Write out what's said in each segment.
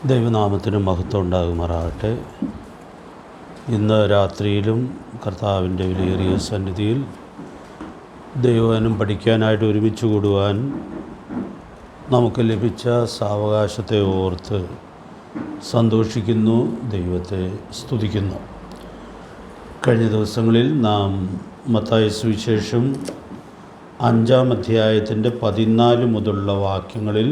ദൈവനാമത്തിന് മഹത്വം ഉണ്ടാകുമാറാകട്ടെ. ഇന്ന് രാത്രിയിലും കർത്താവിൻ്റെ വിലയേറിയ സന്നിധിയിൽ ദൈവവചനം പഠിക്കാനായിട്ട് ഒരുമിച്ച് കൂടുവാൻ നമുക്ക് ലഭിച്ച സാവകാശത്തെ ഓർത്ത് സന്തോഷിക്കുന്നു, ദൈവത്തെ സ്തുതിക്കുന്നു. കഴിഞ്ഞ ദിവസങ്ങളിൽ നാം മത്തായി സുവിശേഷം 5-ാം അധ്യായത്തിൻ്റെ 14 മുതലുള്ള വാക്യങ്ങളിൽ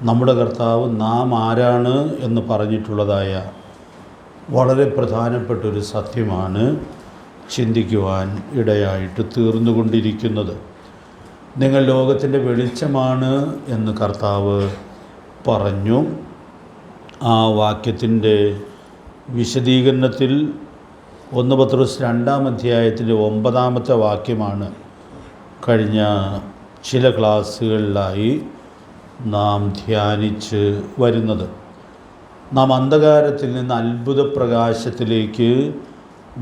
നമ്മുടെ കർത്താവ് നാം ആരാണ് എന്ന് പറഞ്ഞിട്ടുള്ളതായ വളരെ പ്രധാനപ്പെട്ടൊരു സത്യമാണ് ചിന്തിക്കുവാൻ ഇടയായിട്ട് തീർന്നുകൊണ്ടിരിക്കുന്നത്. നിങ്ങൾ ലോകത്തിൻ്റെ വെളിച്ചമാണ് എന്ന് കർത്താവ് പറഞ്ഞു. ആ വാക്യത്തിൻ്റെ വിശദീകരണത്തിൽ 1 പത്രോസ് 2-ാം അധ്യായത്തിലെ 9-ാമത്തെ വാക്യമാണ് കഴിഞ്ഞ ചില ക്ലാസ്സുകളിലായി നാം ധ്യാനിച്ച് വരുന്നത്. നാം അന്ധകാരത്തിൽ നിന്ന് അത്ഭുത പ്രകാശത്തിലേക്ക്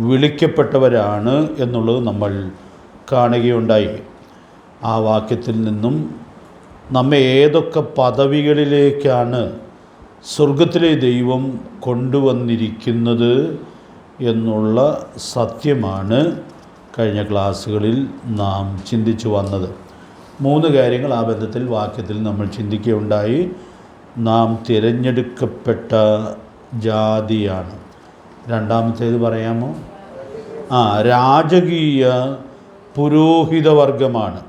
വിളിക്കപ്പെട്ടവരാണ് എന്നുള്ളത് നമ്മൾ കാണുകയുണ്ടായി. ആ വാക്യത്തിൽ നിന്നും നമ്മെ ഏതൊക്കെ പദവികളിലേക്കാണ് സ്വർഗത്തിലെ ദൈവം കൊണ്ടുവന്നിരിക്കുന്നത് എന്നുള്ള സത്യമാണ് കഴിഞ്ഞ ക്ലാസ്സുകളിൽ നാം ചിന്തിച്ചു വന്നത്. 3 കാര്യങ്ങൾ ആ ബന്ധത്തിൽ വാക്യത്തിൽ നമ്മൾ ചിന്തിക്കുകയുണ്ടായി. നാം തിരഞ്ഞെടുക്കപ്പെട്ട ജാതിയാണ്. രണ്ടാമത്തേത് പറയാമോ? രാജകീയ പുരോഹിതവർഗമാണ്.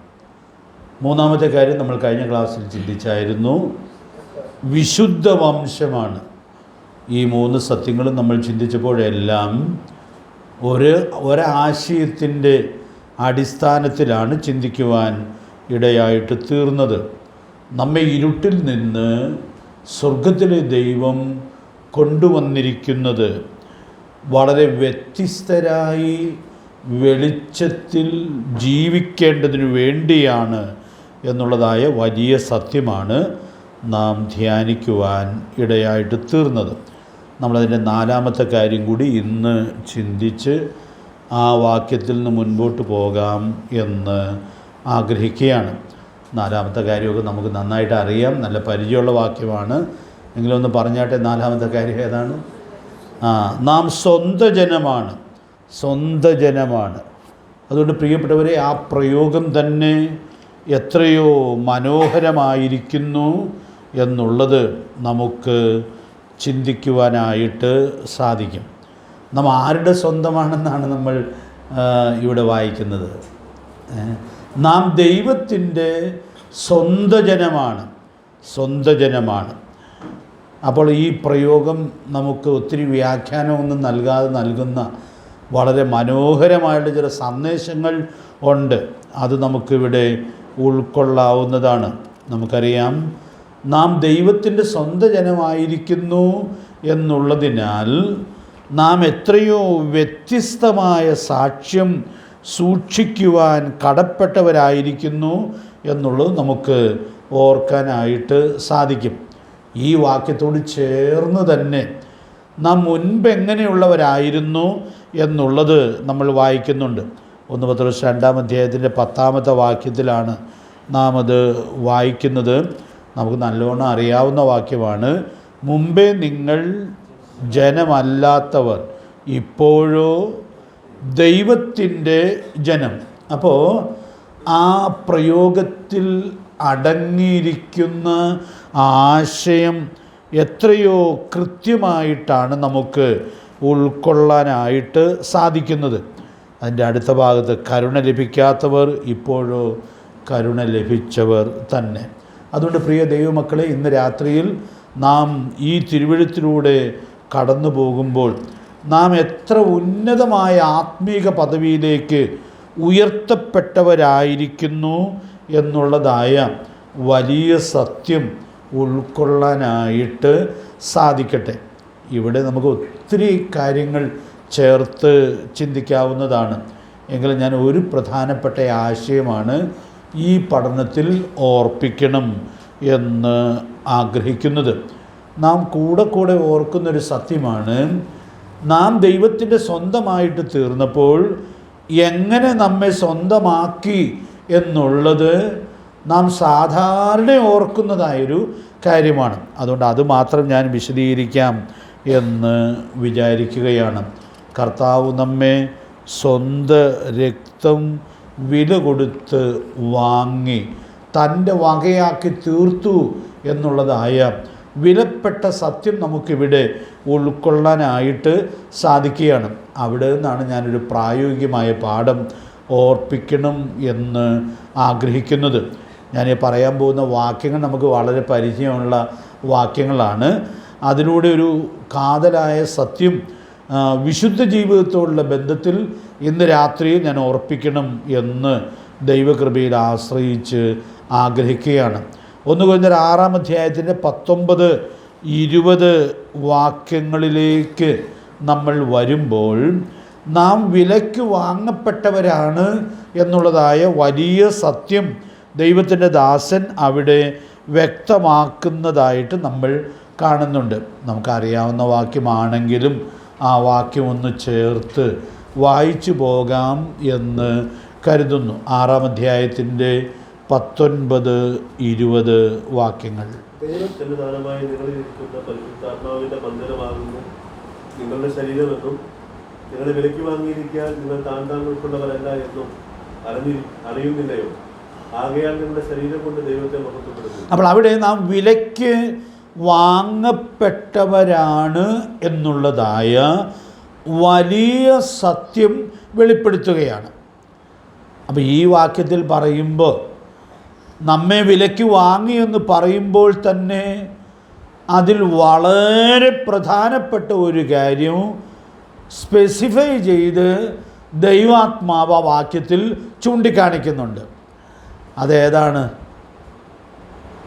3-ാമത്തെ കാര്യം നമ്മൾ കഴിഞ്ഞ ക്ലാസ്സിൽ ചിന്തിച്ചായിരുന്നു, വിശുദ്ധ വംശമാണ്. ഈ 3 സത്യങ്ങളും നമ്മൾ ചിന്തിച്ചപ്പോഴെല്ലാം ഒരാശയത്തിൻ്റെ അടിസ്ഥാനത്തിലാണ് ചിന്തിക്കുവാൻ ഇടയായിട്ട് തീർന്നത്. നമ്മെ ഇരുട്ടിൽ നിന്ന് സ്വർഗത്തിലെ ദൈവം കൊണ്ടുവന്നിരിക്കുന്നത് വളരെ വ്യത്യസ്തരായി വെളിച്ചത്തിൽ ജീവിക്കേണ്ടതിനു വേണ്ടിയാണ് എന്നുള്ളതായ വലിയ സത്യമാണ് നാം ധ്യാനിക്കുവാൻ ഇടയായിട്ട് തീർന്നത്. നമ്മളതിൻ്റെ 4-ാമത്തെ കാര്യം കൂടി ഇന്ന് ചിന്തിച്ച് ആ വാക്യത്തിൽ നിന്ന് മുൻപോട്ട് പോകാം എന്ന് ആഗ്രഹിക്കുകയാണ്. 4-ാമത്തെ കാര്യമൊക്കെ നമുക്ക് നന്നായിട്ട് അറിയാം, നല്ല പരിചയമുള്ള വാക്യമാണ്. എങ്കിലും ഒന്ന് പറഞ്ഞാട്ടെ, 4-ാമത്തെ കാര്യം ഏതാണ്? നാം സ്വന്തം ജനമാണ്. അതുകൊണ്ട് പ്രിയപ്പെട്ടവരെ, ആ പ്രയോഗം തന്നെ എത്രയോ മനോഹരമായിരിക്കുന്നു എന്നുള്ളത് നമുക്ക് ചിന്തിക്കുവാനായിട്ട് സാധിക്കും. നാം ആരുടെ സ്വന്തമാണെന്നാണ് നമ്മൾ ഇവിടെ വായിക്കുന്നത്? നാം ദൈവത്തിൻ്റെ സ്വന്തം ജനമാണ്. അപ്പോൾ ഈ പ്രയോഗം നമുക്ക് ഒത്തിരി വ്യാഖ്യാനമൊന്നും നൽകാതെ നൽകുന്ന വളരെ മനോഹരമായുള്ള ചില സന്ദേശങ്ങൾ ഉണ്ട്. അത് നമുക്കിവിടെ ഉൾക്കൊള്ളാവുന്നതാണ്. നമുക്കറിയാം, നാം ദൈവത്തിൻ്റെ സ്വന്തം ജനമായിരിക്കുന്നു എന്നുള്ളതിനാൽ നാം എത്രയോ വ്യത്യസ്തമായ സാക്ഷ്യം സൂക്ഷിക്കുവാൻ കടപ്പെട്ടവരായിരിക്കുന്നു എന്നുള്ളത് നമുക്ക് ഓർക്കാനായിട്ട് സാധിക്കും. ഈ വാക്യത്തോട് ചേർന്ന് തന്നെ നാം മുൻപ് എങ്ങനെയുള്ളവരായിരുന്നു എന്നുള്ളത് നമ്മൾ വായിക്കുന്നുണ്ട്. 1 പത്രോസ് 2-ാം അധ്യായത്തിൻ്റെ 10-ാമത്തെ വാക്യത്തിലാണ് നാം അത് വായിക്കുന്നത്. നമുക്ക് നല്ലോണം അറിയാവുന്ന വാക്യമാണ്. മുമ്പേ നിങ്ങൾ ജനമല്ലാത്തവർ, ഇപ്പോഴോ ദൈവത്തിൻ്റെ ജനം. അപ്പോൾ ആ പ്രയോഗത്തിൽ അടങ്ങിയിരിക്കുന്ന ആശയം എത്രയോ കൃത്യമായിട്ടാണ് നമുക്ക് ഉൾക്കൊള്ളാനായിട്ട് സാധിക്കുന്നത്. അതിൻ്റെ അടുത്ത ഭാഗത്ത് കരുണ ലഭിക്കാത്തവർ, ഇപ്പോഴോ കരുണ ലഭിച്ചവർ തന്നെ. അതുകൊണ്ട് പ്രിയ ദൈവമക്കളെ, ഇന്ന് രാത്രിയിൽ നാം ഈ തിരുവെഴുത്തിലൂടെ കടന്നു പോകുമ്പോൾ നാം എത്ര ഉന്നതമായ ആത്മീക പദവിയിലേക്ക് ഉയർത്തപ്പെട്ടവരായിരിക്കുന്നു എന്നുള്ളതായ വലിയ സത്യം ഉൾക്കൊള്ളാനായിട്ട് സാധിക്കട്ടെ. ഇവിടെ നമുക്ക് ഒത്തിരി കാര്യങ്ങൾ ചേർത്ത് ചിന്തിക്കാവുന്നതാണ്. എങ്കിലും ഞാൻ ഒരു പ്രധാനപ്പെട്ട ആശയമാണ് ഈ പഠനത്തിൽ ഓർപ്പിക്കണം എന്ന് ആഗ്രഹിക്കുന്നത്. നാം കൂടെ ഓർക്കുന്നൊരു സത്യമാണ്, നാം ദൈവത്തിൻ്റെ സ്വന്തമായിട്ട് തീർന്നപ്പോൾ എങ്ങനെ നമ്മെ സ്വന്തമാക്കി എന്നുള്ളത് നാം സാധാരണ ഓർക്കുന്നതായൊരു കാര്യമാണ്. അതുകൊണ്ട് അത് മാത്രം ഞാൻ വിശദീകരിക്കാം എന്ന് വിചാരിക്കുകയാണ്. കർത്താവ് നമ്മെ സ്വന്തം രക്തം വില കൊടുത്ത് വാങ്ങി തൻ്റെ വകയാക്കി തീർത്തു എന്നുള്ളതായ വിലപ്പെട്ട സത്യം നമുക്കിവിടെ ഉൾക്കൊള്ളാനായിട്ട് സാധിക്കുകയാണ്. അവിടെ നിന്നാണ് ഞാനൊരു പ്രായോഗികമായ പാഠം ഓർപ്പിക്കണം എന്ന് ആഗ്രഹിക്കുന്നത്. ഞാൻ പറയാൻ പോകുന്ന വാക്യങ്ങൾ നമുക്ക് വളരെ പരിചയമുള്ള വാക്യങ്ങളാണ്. അതിലൂടെ ഒരു കാതലായ സത്യം വിശുദ്ധ ജീവിതത്തോടുള്ള ബന്ധത്തിൽ ഇന്ന് രാത്രിയിൽ ഞാൻ ഓർപ്പിക്കണം എന്ന് ദൈവകൃപയിൽ ആശ്രയിച്ച് ആഗ്രഹിക്കുകയാണ്. 1 കൊരിന്ത്യർ 6-ാം അധ്യായത്തിൻ്റെ 19-20 വാക്യങ്ങളിലേക്ക് നമ്മൾ വരുമ്പോൾ നാം വിലയ്ക്ക് വാങ്ങപ്പെട്ടവരാണ് എന്നുള്ളതായ വലിയ സത്യം ദൈവത്തിൻ്റെ ദാസൻ അവിടെ വ്യക്തമാക്കുന്നതായിട്ട് നമ്മൾ കാണുന്നുണ്ട്. നമുക്കറിയാവുന്ന വാക്യമാണെങ്കിലും ആ വാക്യം ഒന്ന് ചേർത്ത് വായിച്ചു പോകാം എന്ന് കരുതുന്നു. 6-ാം അധ്യായത്തിൻ്റെ 19-20 വാക്യങ്ങൾ. നിങ്ങളുടെ ശരീരമെന്നും നിങ്ങളെ വിലയ്ക്ക് വാങ്ങിയിരിക്കാൻ നിങ്ങൾ താൻ ഉൾക്കൊണ്ടവരല്ല എന്നും അറിയുന്നില്ലയോ? ആകയാൽ നിങ്ങളുടെ ശരീരം കൊണ്ട് ദൈവത്തെ മഹത്വപ്പെടുത്തുന്നു. അപ്പോൾ അവിടെ നാം വിലയ്ക്ക് വാങ്ങപ്പെട്ടവരാണ് എന്നുള്ളതായ വലിയ സത്യം വെളിപ്പെടുത്തുകയാണ്. അപ്പോൾ ഈ വാക്യത്തിൽ പറയുമ്പോൾ നമ്മെ വിലയ്ക്ക് വാങ്ങിയെന്ന് പറയുമ്പോൾ തന്നെ അതിൽ വളരെ പ്രധാനപ്പെട്ട ഒരു കാര്യം സ്പെസിഫൈ ചെയ്ത് ദൈവാത്മാവ് ആ വാക്യത്തിൽ ചൂണ്ടിക്കാണിക്കുന്നുണ്ട്. അതേതാണ്?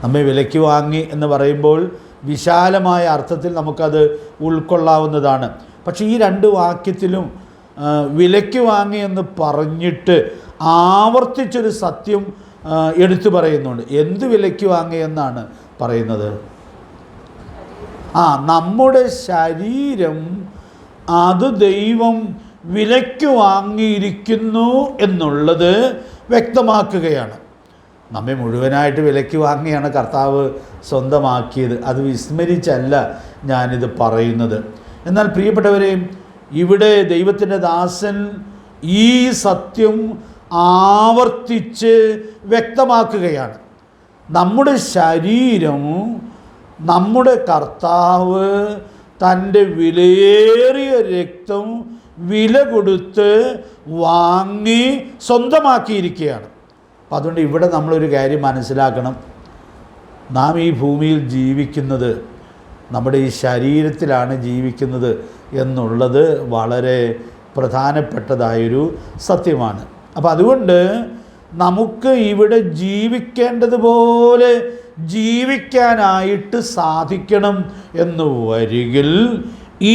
നമ്മെ വിലയ്ക്ക് വാങ്ങി എന്ന് പറയുമ്പോൾ വിശാലമായ അർത്ഥത്തിൽ നമുക്കത് ഉൾക്കൊള്ളാവുന്നതാണ്. പക്ഷേ ഈ 2 വാക്യത്തിലും വിലയ്ക്ക് വാങ്ങി എന്ന് പറഞ്ഞിട്ട് ആവർത്തിച്ചൊരു സത്യം എടുത്തു പറയുന്നുണ്ട്. എന്ത് വിലയ്ക്ക് വാങ്ങി എന്നാണ് പറയുന്നത്? നമ്മുടെ ശരീരം അത് ദൈവം വിലയ്ക്ക് വാങ്ങിയിരിക്കുന്നു എന്നുള്ളത് വ്യക്തമാക്കുകയാണ്. നമ്മെ മുഴുവനായിട്ട് വിലയ്ക്ക് വാങ്ങിയാണ് കർത്താവ് സ്വന്തമാക്കിയത്. അത് വിസ്മരിച്ചല്ല ഞാനിത് പറയുന്നത്. എന്നാൽ പ്രിയപ്പെട്ടവരെ, ഇവിടെ ദൈവത്തിൻ്റെ ദാസൻ ഈ സത്യം ആവർത്തിച്ച് വ്യക്തമാക്കുകയാണ്. നമ്മുടെ ശരീരം നമ്മുടെ കർത്താവ് തൻ്റെ വിലയേറിയ രക്തം വില കൊടുത്ത് വാങ്ങി സ്വന്തമാക്കിയിരിക്കുകയാണ്. അപ്പം അതുകൊണ്ട് ഇവിടെ നമ്മളൊരു കാര്യം മനസ്സിലാക്കണം. നാം ഈ ഭൂമിയിൽ ജീവിക്കുന്നത് നമ്മുടെ ഈ ശരീരത്തിലാണ് ജീവിക്കുന്നത് എന്നുള്ളത് വളരെ പ്രധാനപ്പെട്ടതായൊരു സത്യമാണ്. അപ്പം അതുകൊണ്ട് നമുക്ക് ഇവിടെ ജീവിക്കേണ്ടതുപോലെ ജീവിക്കാനായിട്ട് സാധിക്കണം എന്ന് വരികിൽ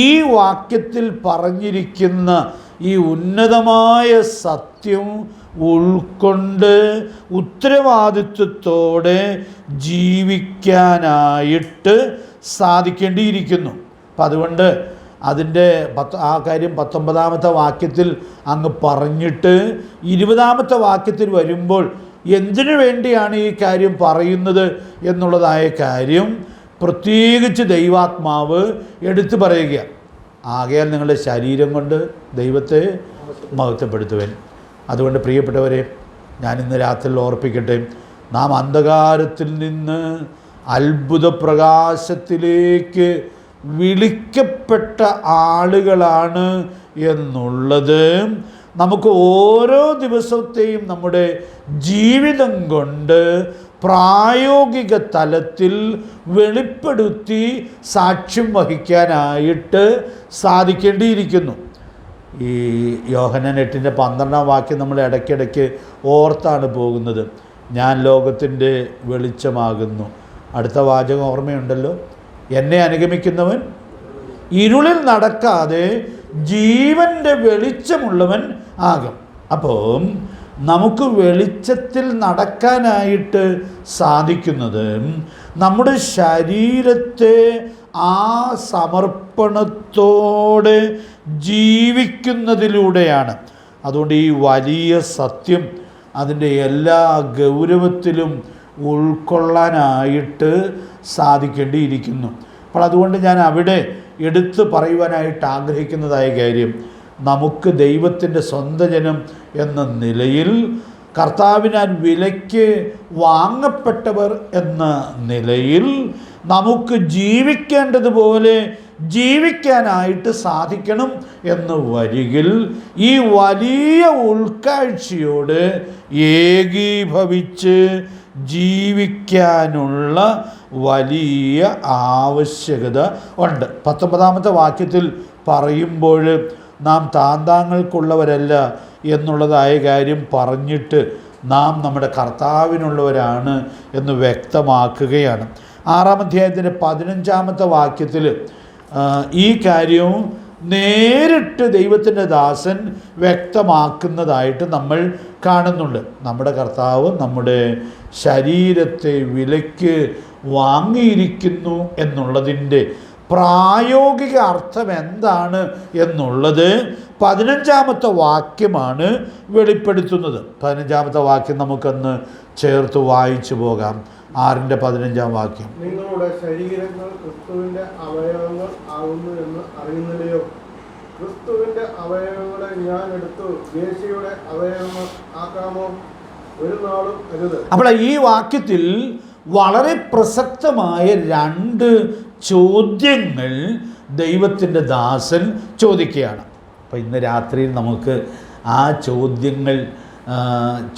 ഈ വാക്യത്തിൽ പറഞ്ഞിരിക്കുന്ന ഈ ഉന്നതമായ സത്യം ഉൾക്കൊണ്ട് ഉത്തരവാദിത്വത്തോടെ ജീവിക്കാനായിട്ട് സാധിക്കേണ്ടിയിരിക്കുന്നു. അപ്പം അതുകൊണ്ട് അതിൻ്റെ ആ കാര്യം 19-ാമത്തെ വാക്യത്തിൽ അങ്ങ് പറഞ്ഞിട്ട് 20-ാമത്തെ വാക്യത്തിൽ വരുമ്പോൾ എന്തിനു വേണ്ടിയാണ് ഈ കാര്യം പറയുന്നത് എന്നുള്ളതായ കാര്യം പ്രത്യേകിച്ച് ദൈവാത്മാവ് എടുത്തു പറയുക. ആകയാൽ നിങ്ങളുടെ ശരീരം കൊണ്ട് ദൈവത്തെ മഹത്വപ്പെടുത്തുവാൻ. അതുകൊണ്ട് പ്രിയപ്പെട്ടവരെ, ഞാനിന്ന് രാത്രി ഓർപ്പിക്കട്ടെ, നാം അന്ധകാരത്തിൽ നിന്ന് അത്ഭുത പ്രകാശത്തിലേക്ക് വിളിക്കപ്പെട്ട ആളുകളാണ് എന്നുള്ളത് നമുക്ക് ഓരോ ദിവസത്തെയും നമ്മുടെ ജീവിതം കൊണ്ട് പ്രായോഗിക തലത്തിൽ വെളിപ്പെടുത്തി സാക്ഷ്യം വഹിക്കാനായിട്ട് സാധിക്കേണ്ടിയിരിക്കുന്നു. ഈ യോഹന്നാൻ 8:12 വാക്യം നമ്മൾ ഇടയ്ക്കിടയ്ക്ക് ഓർത്താണ് പോകുന്നത്. ഞാൻ ലോകത്തിൻ്റെ വെളിച്ചമാകുന്നു. അടുത്ത വാചകം ഓർമ്മയുണ്ടല്ലോ, എന്നെ അനുഗമിക്കുന്നവൻ ഇരുളിൽ നടക്കാതെ ജീവൻ്റെ വെളിച്ചമുള്ളവൻ ആകും. അപ്പോൾ നമുക്ക് വെളിച്ചത്തിൽ നടക്കാനായിട്ട് സാധിക്കുന്നത് നമ്മുടെ ശരീരത്തെ ആ സമർപ്പണത്തോടെ ജീവിക്കുന്നതിലൂടെയാണ്. അതുകൊണ്ട് ഈ വലിയ സത്യം അതിൻ്റെ എല്ലാ ഗൗരവത്തിലും ഉൾക്കൊള്ളാനായിട്ട് സാധിക്കേണ്ടിയിരിക്കുന്നു. അപ്പോൾ അതുകൊണ്ട് ഞാൻ അവിടെ എടുത്തു പറയുവാനായിട്ട് ആഗ്രഹിക്കുന്നതായ കാര്യം, നമുക്ക് ദൈവത്തിൻ്റെ സ്വന്തം ജനം എന്ന നിലയിൽ, കർത്താവിനാൽ വിലയ്ക്ക് വാങ്ങപ്പെട്ടവർ എന്ന നിലയിൽ നമുക്ക് ജീവിക്കേണ്ടതുപോലെ ജീവിക്കാനായിട്ട് സാധിക്കണം എന്ന് വരികിൽ ഈ വലിയ ഉൾക്കാഴ്ചയോട് ഏകീഭവിച്ച് ജീവിക്കാനുള്ള വലിയ ആവശ്യകത ഉണ്ട്. 19-ാമത്തെ വാക്യത്തിൽ പറയുമ്പോൾ നാം താന്താങ്ങൾക്കുള്ളവരല്ല എന്നുള്ളതായ കാര്യം പറഞ്ഞിട്ട് നാം നമ്മുടെ കർത്താവിനുള്ളവരാണ് എന്ന് വ്യക്തമാക്കുകയാണ്. 6-ാം അധ്യായത്തിൻ്റെ 15-ാമത്തെ വാക്യത്തിൽ ഈ കാര്യവും നേരിട്ട് ദൈവത്തിൻ്റെ ദാസൻ വ്യക്തമാക്കുന്നതായിട്ട് നമ്മൾ കാണുന്നുണ്ട്. നമ്മുടെ കർത്താവ് നമ്മുടെ ശരീരത്തെ വിലയ്ക്ക് വാങ്ങിയിരിക്കുന്നു എന്നുള്ളതിൻ്റെ പ്രായോഗിക അർത്ഥം എന്താണ് എന്നുള്ളത് 15-ാമത്തെ വാക്യമാണ് വെളിപ്പെടുത്തുന്നത്. 15-ാമത്തെ വാക്യം നമുക്കൊന്ന് ചേർത്ത് വായിച്ചു പോകാം. 6-ന്റെ 15-ാം വാക്യം. നിങ്ങളുടെ ശരീരങ്ങൾ ക്രിസ്തുവിന്റെ അവയവങ്ങൾ ആകുന്നു എന്ന് അറിയുന്നില്ലയോ? ക്രിസ്തുവിന്റെ അവയവങ്ങളെ ഞാൻ എടുത്തു യേശുയുടെ അവയവങ്ങൾ ആക്കാമോ? ഒരു നാളും അരുത്. അപ്പോൾ ഈ വാക്യത്തിൽ വളരെ പ്രസക്തമായ 2 ചോദ്യങ്ങൾ ദൈവത്തിൻ്റെ ദാസൻ ചോദിക്കുകയാണ്. അപ്പോൾ ഇന്ന് രാത്രിയിൽ നമുക്ക് ആ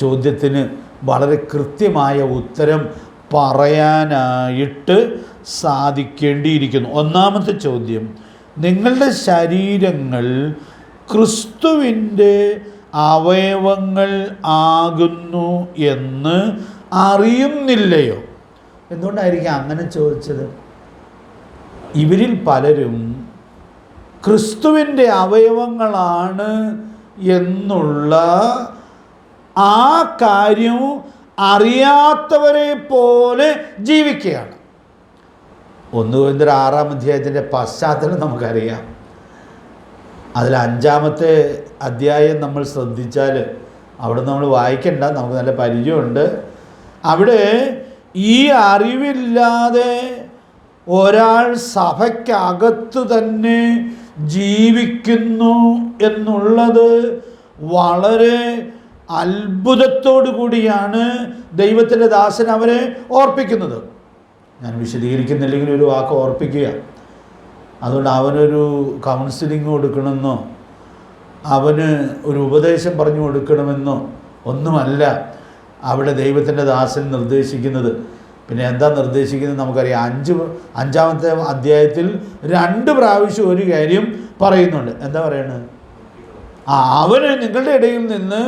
ചോദ്യത്തിന് വളരെ കൃത്യമായ ഉത്തരം പറയാനായിട്ട് സാധിക്കേണ്ടിയിരിക്കുന്നു. 1-ാമത്തെ ചോദ്യം, നിങ്ങളുടെ ശരീരങ്ങൾ ക്രിസ്തുവിൻ്റെ അവയവങ്ങൾ ആകുന്നു എന്ന് അറിയുന്നില്ലയോ? എന്തുകൊണ്ടായിരിക്കും അങ്ങനെ ചോദിച്ചത്? ഇവരിൽ പലരും ക്രിസ്തുവിൻ്റെ അവയവങ്ങളാണ് എന്നുള്ള ആ കാര്യം അറിയാത്തവരെ പോലെ ജീവിക്കുകയാണ്. 1 കൊരിന്ത്യർ 6-ാം അധ്യായത്തിൻ്റെ പശ്ചാത്തലം നമുക്കറിയാം. അതിൽ 5-ാമത്തെ അധ്യായം നമ്മൾ ശ്രദ്ധിച്ചാൽ അവിടെ നമ്മൾ വായിക്കണ്ട, നമുക്ക് നല്ല പരിചയമുണ്ട്. അവിടെ ഈ അറിവില്ലാതെ ഒരാൾ സഭയ്ക്കകത്ത് തന്നെ ജീവിക്കുന്നു എന്നുള്ളത് വളരെ അത്ഭുതത്തോടു കൂടിയാണ് ദൈവത്തിൻ്റെ ദാസൻ അവരെ ഓർപ്പിക്കുന്നത്. ഞാൻ വിശദീകരിക്കുന്നില്ലെങ്കിൽ ഒരു വാക്ക് ഓർപ്പിക്കുക. അതുകൊണ്ട് അവനൊരു കൗൺസിലിംഗ് കൊടുക്കണമെന്നോ അവന് ഒരു ഉപദേശം പറഞ്ഞു കൊടുക്കണമെന്നോ ഒന്നുമല്ല അവിടെ ദൈവത്തിൻ്റെ ദാസൻ നിർദ്ദേശിക്കുന്നത്. പിന്നെ എന്താ നിർദ്ദേശിക്കുന്നത് നമുക്കറിയാം. 5-ാമത്തെ അധ്യായത്തിൽ 2 പ്രാവശ്യം ഒരു കാര്യം പറയുന്നുണ്ട്. എന്താ പറയണത്? അവന് നിങ്ങളുടെ ഇടയിൽ നിന്ന്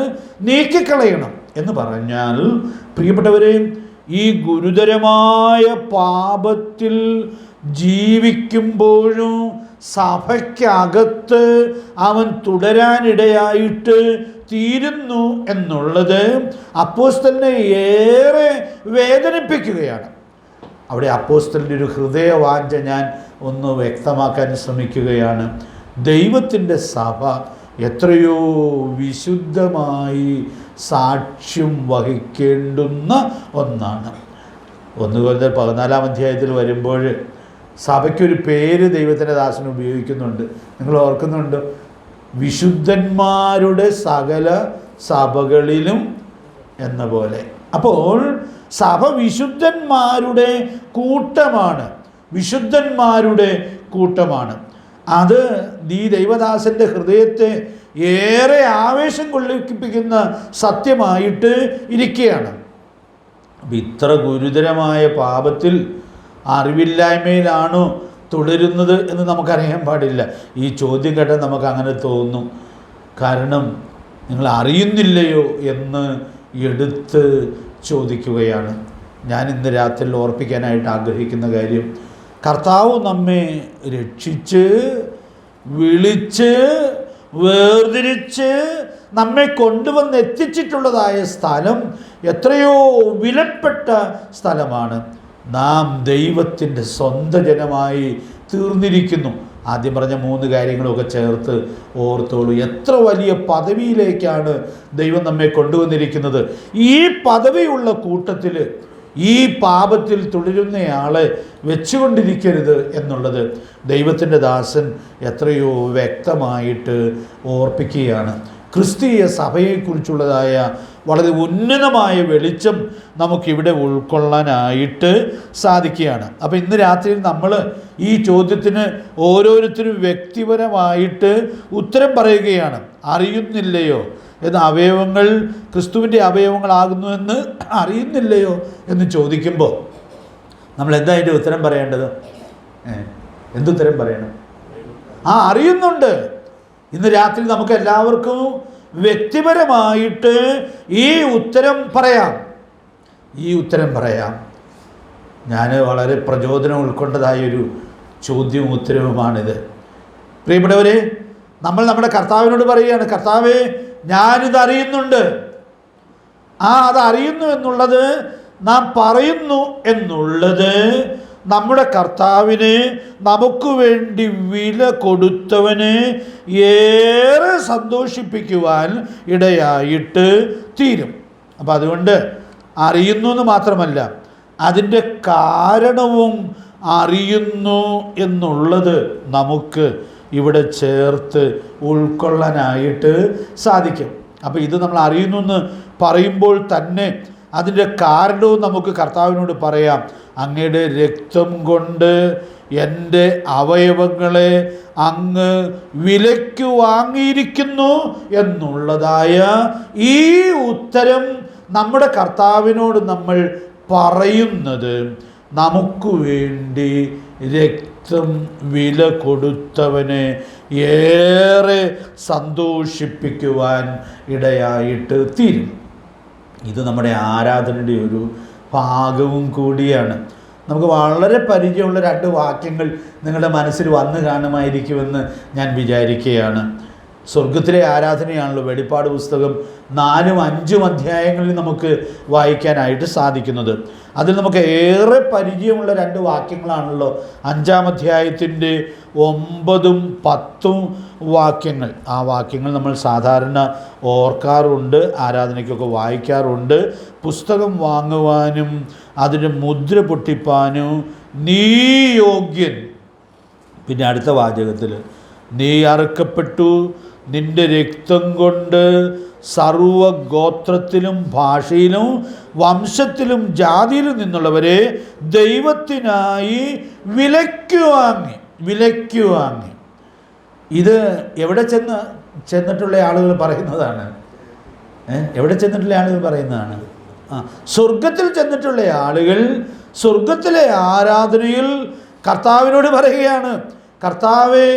നീക്കിക്കളയണം എന്ന് പറഞ്ഞാൽ, പ്രിയപ്പെട്ടവരെ, ഈ ഗുരുതരമായ പാപത്തിൽ ജീവിക്കുമ്പോഴും സഭയ്ക്കകത്ത് അവൻ തുടരാനിടയായിട്ട് തീരുന്നു എന്നുള്ളത് അപ്പോസ്തലനെ ഏറെ വേദനിപ്പിക്കുകയാണ്. അവിടെ അപ്പോസ്തലൻ്റെ ഒരു ഹൃദയവാഞ്ച ഞാൻ ഒന്ന് വ്യക്തമാക്കാൻ ശ്രമിക്കുകയാണ്. ദൈവത്തിൻ്റെ സഭ എത്രയോ വിശുദ്ധമായി സാക്ഷ്യം വഹിക്കേണ്ടുന്ന ഒന്നാണ്. 1 കൊരിന്ത്യർ 14-ാം അധ്യായത്തിൽ വരുമ്പോൾ സഭയ്ക്കൊരു പേര് ദൈവത്തിൻ്റെ ദാസൻ ഉപയോഗിക്കുന്നുണ്ട്. നിങ്ങൾ ഓർക്കുന്നുണ്ട്? വിശുദ്ധന്മാരുടെ സകല സഭകളിലും എന്ന പോലെ. അപ്പോൾ സഭ വിശുദ്ധന്മാരുടെ കൂട്ടമാണ്, വിശുദ്ധന്മാരുടെ കൂട്ടമാണ്. അത് ഈ ദൈവദാസൻ്റെ ഹൃദയത്തെ ഏറെ ആവേശം കൊള്ളിപ്പിക്കുന്ന സത്യമായിട്ട് ഇരിക്കുകയാണ്. അപ്പം ഇത്ര ഗുരുതരമായ പാപത്തിൽ അറിവില്ലായ്മയിലാണോ തുടരുന്നത് എന്ന് നമുക്കറിയാൻ പാടില്ല. ഈ ചോദ്യം കേട്ടാൽ നമുക്ക് അങ്ങനെ തോന്നും. കാരണം നിങ്ങൾ അറിയുന്നില്ലയോ എന്ന് എടുത്ത് ചോദിക്കുകയാണ്. ഞാൻ ഇന്ന് രാത്രിയിൽ ഓർപ്പിക്കാനായിട്ട് ആഗ്രഹിക്കുന്ന കാര്യം, കർത്താവ് നമ്മെ രക്ഷിച്ച് വിളിച്ച് വേർതിരിച്ച് നമ്മെ കൊണ്ടുവന്ന് എത്തിച്ചിട്ടുള്ളതായ സ്ഥലം എത്രയോ വിലപ്പെട്ട സ്ഥലമാണ്. നാം ദൈവത്തിൻ്റെ സ്വന്തം ജനമായി തീർന്നിരിക്കുന്നു. ആദ്യം പറഞ്ഞ 3 കാര്യങ്ങളൊക്കെ ചേർത്ത് ഓർത്തോളൂ. എത്ര വലിയ പദവിയിലേക്കാണ് ദൈവം നമ്മെ കൊണ്ടുവന്നിരിക്കുന്നത്. ഈ പദവിയുള്ള കൂട്ടത്തിൽ ഈ പാപത്തിൽ തുടരുന്നയാളെ വെച്ചുകൊണ്ടിരിക്കരുത് എന്നുള്ളത് ദൈവത്തിൻ്റെ ദാസൻ എത്രയോ വ്യക്തമായിട്ട് ഓർപ്പിക്കുകയാണ്. ക്രിസ്തീയ സഭയെക്കുറിച്ചുള്ളതായ വളരെ ഉന്നതമായ വെളിച്ചം നമുക്കിവിടെ ഉൾക്കൊള്ളാനായിട്ട് സാധിക്കുകയാണ്. അപ്പോൾ ഇന്ന് രാത്രി നമ്മൾ ഈ ചോദ്യത്തിന് ഓരോരുത്തരും വ്യക്തിപരമായിട്ട് ഉത്തരം പറയുകയാണ്. അറിയുന്നില്ലയോ എന്ന്, അവയവങ്ങൾ ക്രിസ്തുവിൻ്റെ അവയവങ്ങളാകുന്നുവെന്ന് അറിയുന്നില്ലയോ എന്ന് ചോദിക്കുമ്പോൾ നമ്മൾ എന്താ അതിൻ്റെ ഉത്തരം പറയേണ്ടത്? എന്തുത്തരം പറയണം? അറിയുന്നുണ്ട്. ഇന്ന് രാത്രി നമുക്ക് എല്ലാവർക്കും വ്യക്തിപരമായിട്ട് ഈ ഉത്തരം പറയാം. ഞാൻ വളരെ പ്രചോദനം ഉൾക്കൊണ്ടതായൊരു ചോദ്യവും ഉത്തരവുമാണിത്. പ്രിയപ്പെട്ടവരെ, നമ്മൾ നമ്മുടെ കർത്താവിനോട് പറയുകയാണ്, കർത്താവേ, ഞാനിത് അറിയുന്നുണ്ട്. അതറിയുന്നു എന്നുള്ളത്, നാം പറയുന്നു എന്നുള്ളത് നമ്മുടെ കർത്താവിനെ, നമുക്ക് വേണ്ടി വില കൊടുത്തവനെ ഏറെ സന്തോഷിപ്പിക്കുവാൻ ഇടയായിട്ട് തീരും. അപ്പം അതുകൊണ്ട് അറിയുന്നു എന്ന് മാത്രമല്ല, അതിൻ്റെ കാരണവും അറിയുന്നു എന്നുള്ളത് നമുക്ക് ഇവിടെ ചേർത്ത് ഉൾക്കൊള്ളാനായിട്ട് സാധിക്കും. അപ്പോൾ ഇത് നമ്മൾ അറിയുന്നു എന്ന് പറയുമ്പോൾ തന്നെ അതിൻ്റെ കാരണവും നമുക്ക് കർത്താവിനോട് പറയാം. അങ്ങയുടെ രക്തം കൊണ്ട് എൻ്റെ അവയവങ്ങളെ അങ്ങ് വിലയ്ക്ക് വാങ്ങിയിരിക്കുന്നു എന്നുള്ളതായ ഈ ഉത്തരം നമ്മുടെ കർത്താവിനോട് നമ്മൾ പറയുന്നത്, നമുക്ക് വേണ്ടി രക്തം വില കൊടുത്തവനെ ഏറെ സന്തോഷിപ്പിക്കുവാൻ ഇടയായിട്ട് തീരും. ഇത് നമ്മുടെ ആരാധനയുടെ ഒരു ഭാഗവും കൂടിയാണ്. നമുക്ക് വളരെ പരിചയമുള്ള 2 വാക്യങ്ങൾ നിങ്ങളുടെ മനസ്സിൽ വന്നു കാണുമായിരിക്കുമെന്ന് ഞാൻ വിചാരിക്കുകയാണ്. സ്വർഗത്തിലെ ആരാധനയാണല്ലോ വെളിപ്പാട് പുസ്തകം 4ഉം 5ഉം അധ്യായങ്ങളിൽ നമുക്ക് വായിക്കാനായിട്ട് സാധിക്കുന്നത്. അതിൽ നമുക്ക് ഏറെ പരിചയമുള്ള 2 വാക്യങ്ങളാണല്ലോ 5-ാം അധ്യായത്തിൻ്റെ 9ഉം 10ഉം വാക്യങ്ങൾ. ആ വാക്യങ്ങൾ നമ്മൾ സാധാരണ ഓർക്കാറുണ്ട്, ആരാധനയ്ക്കൊക്കെ വായിക്കാറുണ്ട്. പുസ്തകം വാങ്ങുവാനും അതിന് മുദ്ര പൊട്ടിപ്പാനും നീ യോഗ്യൻ. പിന്നെ അടുത്ത വാചകത്തിൽ, നീ അറുക്കപ്പെട്ടു, നിന്റെ രക്തം കൊണ്ട് സർവഗോത്രത്തിലും ഭാഷയിലും വംശത്തിലും ജാതിയിലും നിന്നുള്ളവരെ ദൈവത്തിനായി വിലയ്ക്ക് വാങ്ങി. ഇത് എവിടെ ചെന്നിട്ടുള്ള ആളുകൾ പറയുന്നതാണ്? സ്വർഗത്തിൽ ചെന്നിട്ടുള്ള ആളുകൾ സ്വർഗത്തിലെ ആരാധനയിൽ കർത്താവിനോട് പറയുകയാണ്, കർത്താവേ,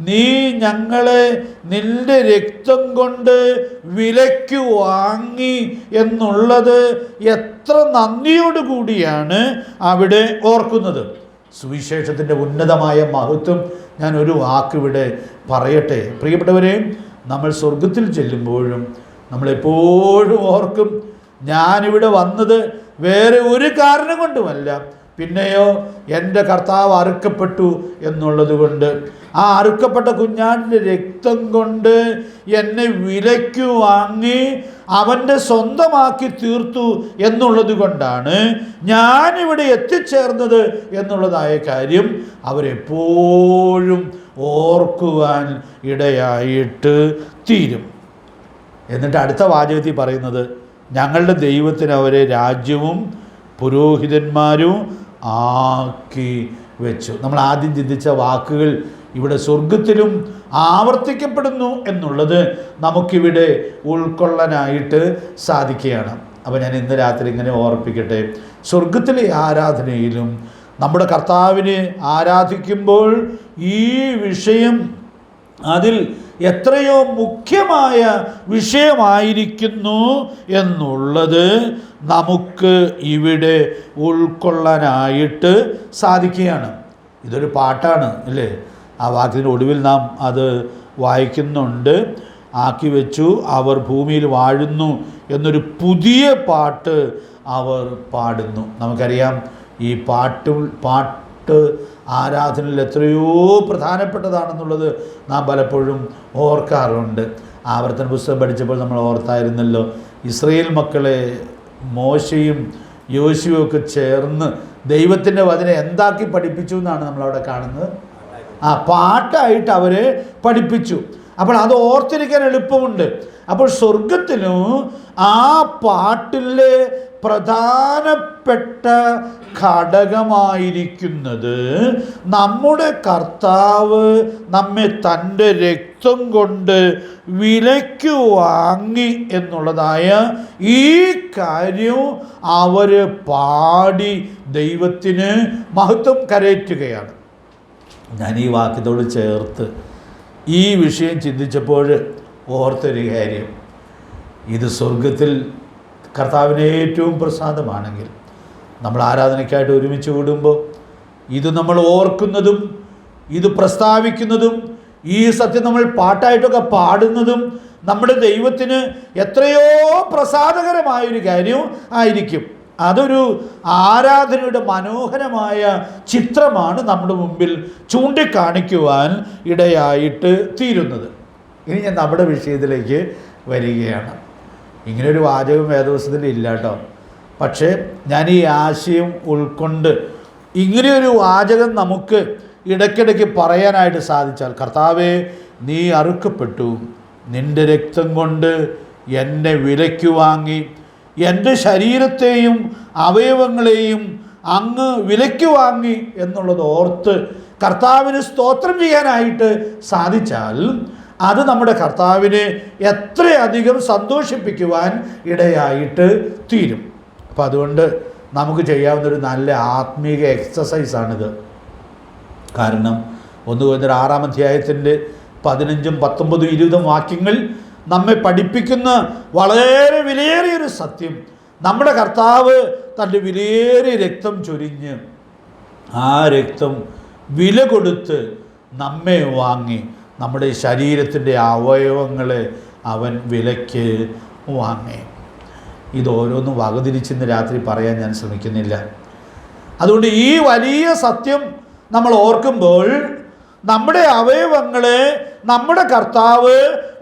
നീ ഞങ്ങളെ നിന്റെ രക്തം കൊണ്ട് വിലയ്ക്ക് വാങ്ങി എന്നുള്ളത് എത്ര നന്ദിയോടുകൂടിയാണ് അവിടെ ഓർക്കുന്നത്. സുവിശേഷത്തിൻ്റെ ഉന്നതമായ മഹത്വം ഞാൻ ഒരു വാക്കിവിടെ പറയട്ടെ. പ്രിയപ്പെട്ടവരെ, നമ്മൾ സ്വർഗത്തിൽ ചെല്ലുമ്പോഴും നമ്മളെപ്പോഴും ഓർക്കും, ഞാനിവിടെ വന്നത് വേറെ ഒരു കാരണം കൊണ്ടുമല്ല, പിന്നെയോ എൻ്റെ കർത്താവ് അറുക്കപ്പെട്ടു എന്നുള്ളത് കൊണ്ട്, ആ അറുക്കപ്പെട്ട കുഞ്ഞാടിൻ്റെ രക്തം കൊണ്ട് എന്നെ വിലയ്ക്ക് വാങ്ങി അവൻ്റെ സ്വന്തമാക്കി തീർത്തു എന്നുള്ളത് കൊണ്ടാണ് ഞാനിവിടെ എത്തിച്ചേർന്നത് എന്നുള്ളതായ കാര്യം അവരെപ്പോഴും ഓർക്കുവാൻ ഇടയായിട്ട് തീരും. എന്നിട്ട് അടുത്ത വാചകത്തിൽ പറയുന്നത്, ഞങ്ങളുടെ ദൈവത്തിന് അവരെ രാജ്യവും പുരോഹിതന്മാരും ആക്കി വെച്ചു. നമ്മൾ ആദ്യം ചിന്തിച്ച വാക്കുകൾ ഇവിടെ സ്വർഗത്തിലും ആവർത്തിക്കപ്പെടുന്നു എന്നുള്ളത് നമുക്കിവിടെ ഉൾക്കൊള്ളാനായിട്ട് സാധിക്കുകയാണ്. അപ്പോൾ ഞാൻ ഇന്ന് രാത്രി ഇങ്ങനെ ഓർപ്പിക്കട്ടെ, സ്വർഗത്തിലെ ആരാധനയിലും നമ്മുടെ കർത്താവിനെ ആരാധിക്കുമ്പോൾ ഈ വിഷയം അതിൽ എത്രയോ മുഖ്യമായ വിഷയമായിരിക്കുന്നു എന്നുള്ളത് നമുക്ക് ഇവിടെ ഉൾക്കൊള്ളാനായിട്ട് സാധിക്കുകയാണ്. ഇതൊരു പാട്ടാണ് അല്ലേ? ആ വാക്കിൻ്റെ ഒടുവിൽ നാം അത് വായിക്കുന്നുണ്ട്. ആക്കി വെച്ചു, അവർ ഭൂമിയിൽ വാഴുന്നു എന്നൊരു പുതിയ പാട്ട് അവർ പാടുന്നു. നമുക്കറിയാം, ഈ പാട്ട് ആരാധനയിൽ എത്രയോ പ്രധാനപ്പെട്ടതാണെന്നുള്ളത് നാം പലപ്പോഴും ഓർക്കാറുണ്ട്. ആവർത്തന പുസ്തകം പഠിച്ചപ്പോൾ നമ്മൾ ഓർത്തായിരുന്നല്ലോ, ഇസ്രയേൽ മക്കളെ മോശയും യോശുവയൊക്കെ ചേർന്ന് ദൈവത്തിൻ്റെ വചനം എന്താക്കി പഠിപ്പിച്ചു എന്നാണ് നമ്മളവിടെ കാണുന്നത്. പാട്ടായിട്ട് അവരെ പഠിപ്പിച്ചു. അപ്പോൾ അത് ഓർത്തിരിക്കാൻ എളുപ്പമുണ്ട്. അപ്പോൾ സ്വർഗത്തിലും ആ പാട്ടിലെ പ്രധാനപ്പെട്ട ഘടകമായിരിക്കുന്നത് നമ്മുടെ കർത്താവ് നമ്മെ തൻ്റെ രക്തം കൊണ്ട് വിലയ്ക്ക് വാങ്ങി എന്നുള്ളതായ ഈ കാര്യം അവർ പാടി ദൈവത്തിന് മഹത്വം കരയറ്റുകയാണ്. ഞാൻ ഈ വാക്യത്തോട് ചേർത്ത് ഈ വിഷയം ചിന്തിച്ചപ്പോൾ ഓർത്തൊരു കാര്യം, ഇത് സ്വർഗത്തിൽ കർത്താവിന് ഏറ്റവും പ്രസാദമാണെങ്കിൽ നമ്മൾ ആരാധനയ്ക്കായിട്ട് ഒരുമിച്ച് കൂടുമ്പോൾ ഇത് നമ്മൾ ഓർക്കുന്നതും ഇത് പ്രസ്താവിക്കുന്നതും ഈ സത്യം നമ്മൾ പാട്ടായിട്ടൊക്കെ പാടുന്നതും നമ്മുടെ ദൈവത്തിന് എത്രയോ പ്രസാദകരമായൊരു കാര്യം ആയിരിക്കും. അതൊരു ആരാധനയുടെ മനോഹരമായ ചിത്രമാണ് നമ്മുടെ മുമ്പിൽ ചൂണ്ടിക്കാണിക്കുവാൻ ഇടയായിട്ട് തീരുന്നത്. ഇനി ഞാൻ നമ്മുടെ വിഷയത്തിലേക്ക് വരികയാണ്. ഇങ്ങനൊരു വാചകം വേദപുസ്തകത്തിൽ ഇല്ല കേട്ടോ. പക്ഷേ ഞാൻ ഈ ആശയം ഉൾക്കൊണ്ട് ഇങ്ങനെയൊരു വാചകം നമുക്ക് ഇടയ്ക്കിടയ്ക്ക് പറയാനായിട്ട് സാധിച്ചാൽ, കർത്താവേ നീ അറുക്കപ്പെട്ടു, നിൻ്റെ രക്തം കൊണ്ട് എന്നെ വിലയ്ക്ക് വാങ്ങി, എൻ്റെ ശരീരത്തെയും അവയവങ്ങളെയും അങ്ങ് വിലയ്ക്ക് വാങ്ങി എന്നുള്ളത് ഓർത്ത് കർത്താവിന് സ്തോത്രം ചെയ്യാനായിട്ട് സാധിച്ചാൽ അത് നമ്മുടെ കർത്താവിനെ എത്രയധികം സന്തോഷിപ്പിക്കുവാൻ ഇടയായിട്ട് തീരും. അപ്പോൾ അതുകൊണ്ട് നമുക്ക് ചെയ്യാവുന്നൊരു നല്ല ആത്മീക എക്സസൈസാണിത്. കാരണം 1 കൊരിന്ത്യർ 6-ാം അധ്യായത്തിൻ്റെ 15, 19, 20 വാക്യങ്ങൾ നമ്മെ പഠിപ്പിക്കുന്ന വളരെ വിലയേറിയൊരു സത്യം, നമ്മുടെ കർത്താവ് തൻ്റെ വിലയേറിയ രക്തം ചൊരിഞ്ഞ് ആ രക്തം വില കൊടുത്ത് നമ്മെ വാങ്ങി, നമ്മുടെ ശരീരത്തിൻ്റെ അവയവങ്ങളെ അവൻ വിലയ്ക്ക് വാങ്ങി. ഇതോരോന്നും വകതിരിച്ചിന്ന് രാത്രി പറയാൻ ഞാൻ ശ്രമിക്കുന്നില്ല. അതുകൊണ്ട് ഈ വലിയ സത്യം നമ്മൾ ഓർക്കുമ്പോൾ നമ്മുടെ അവയവങ്ങളെ നമ്മുടെ കർത്താവ്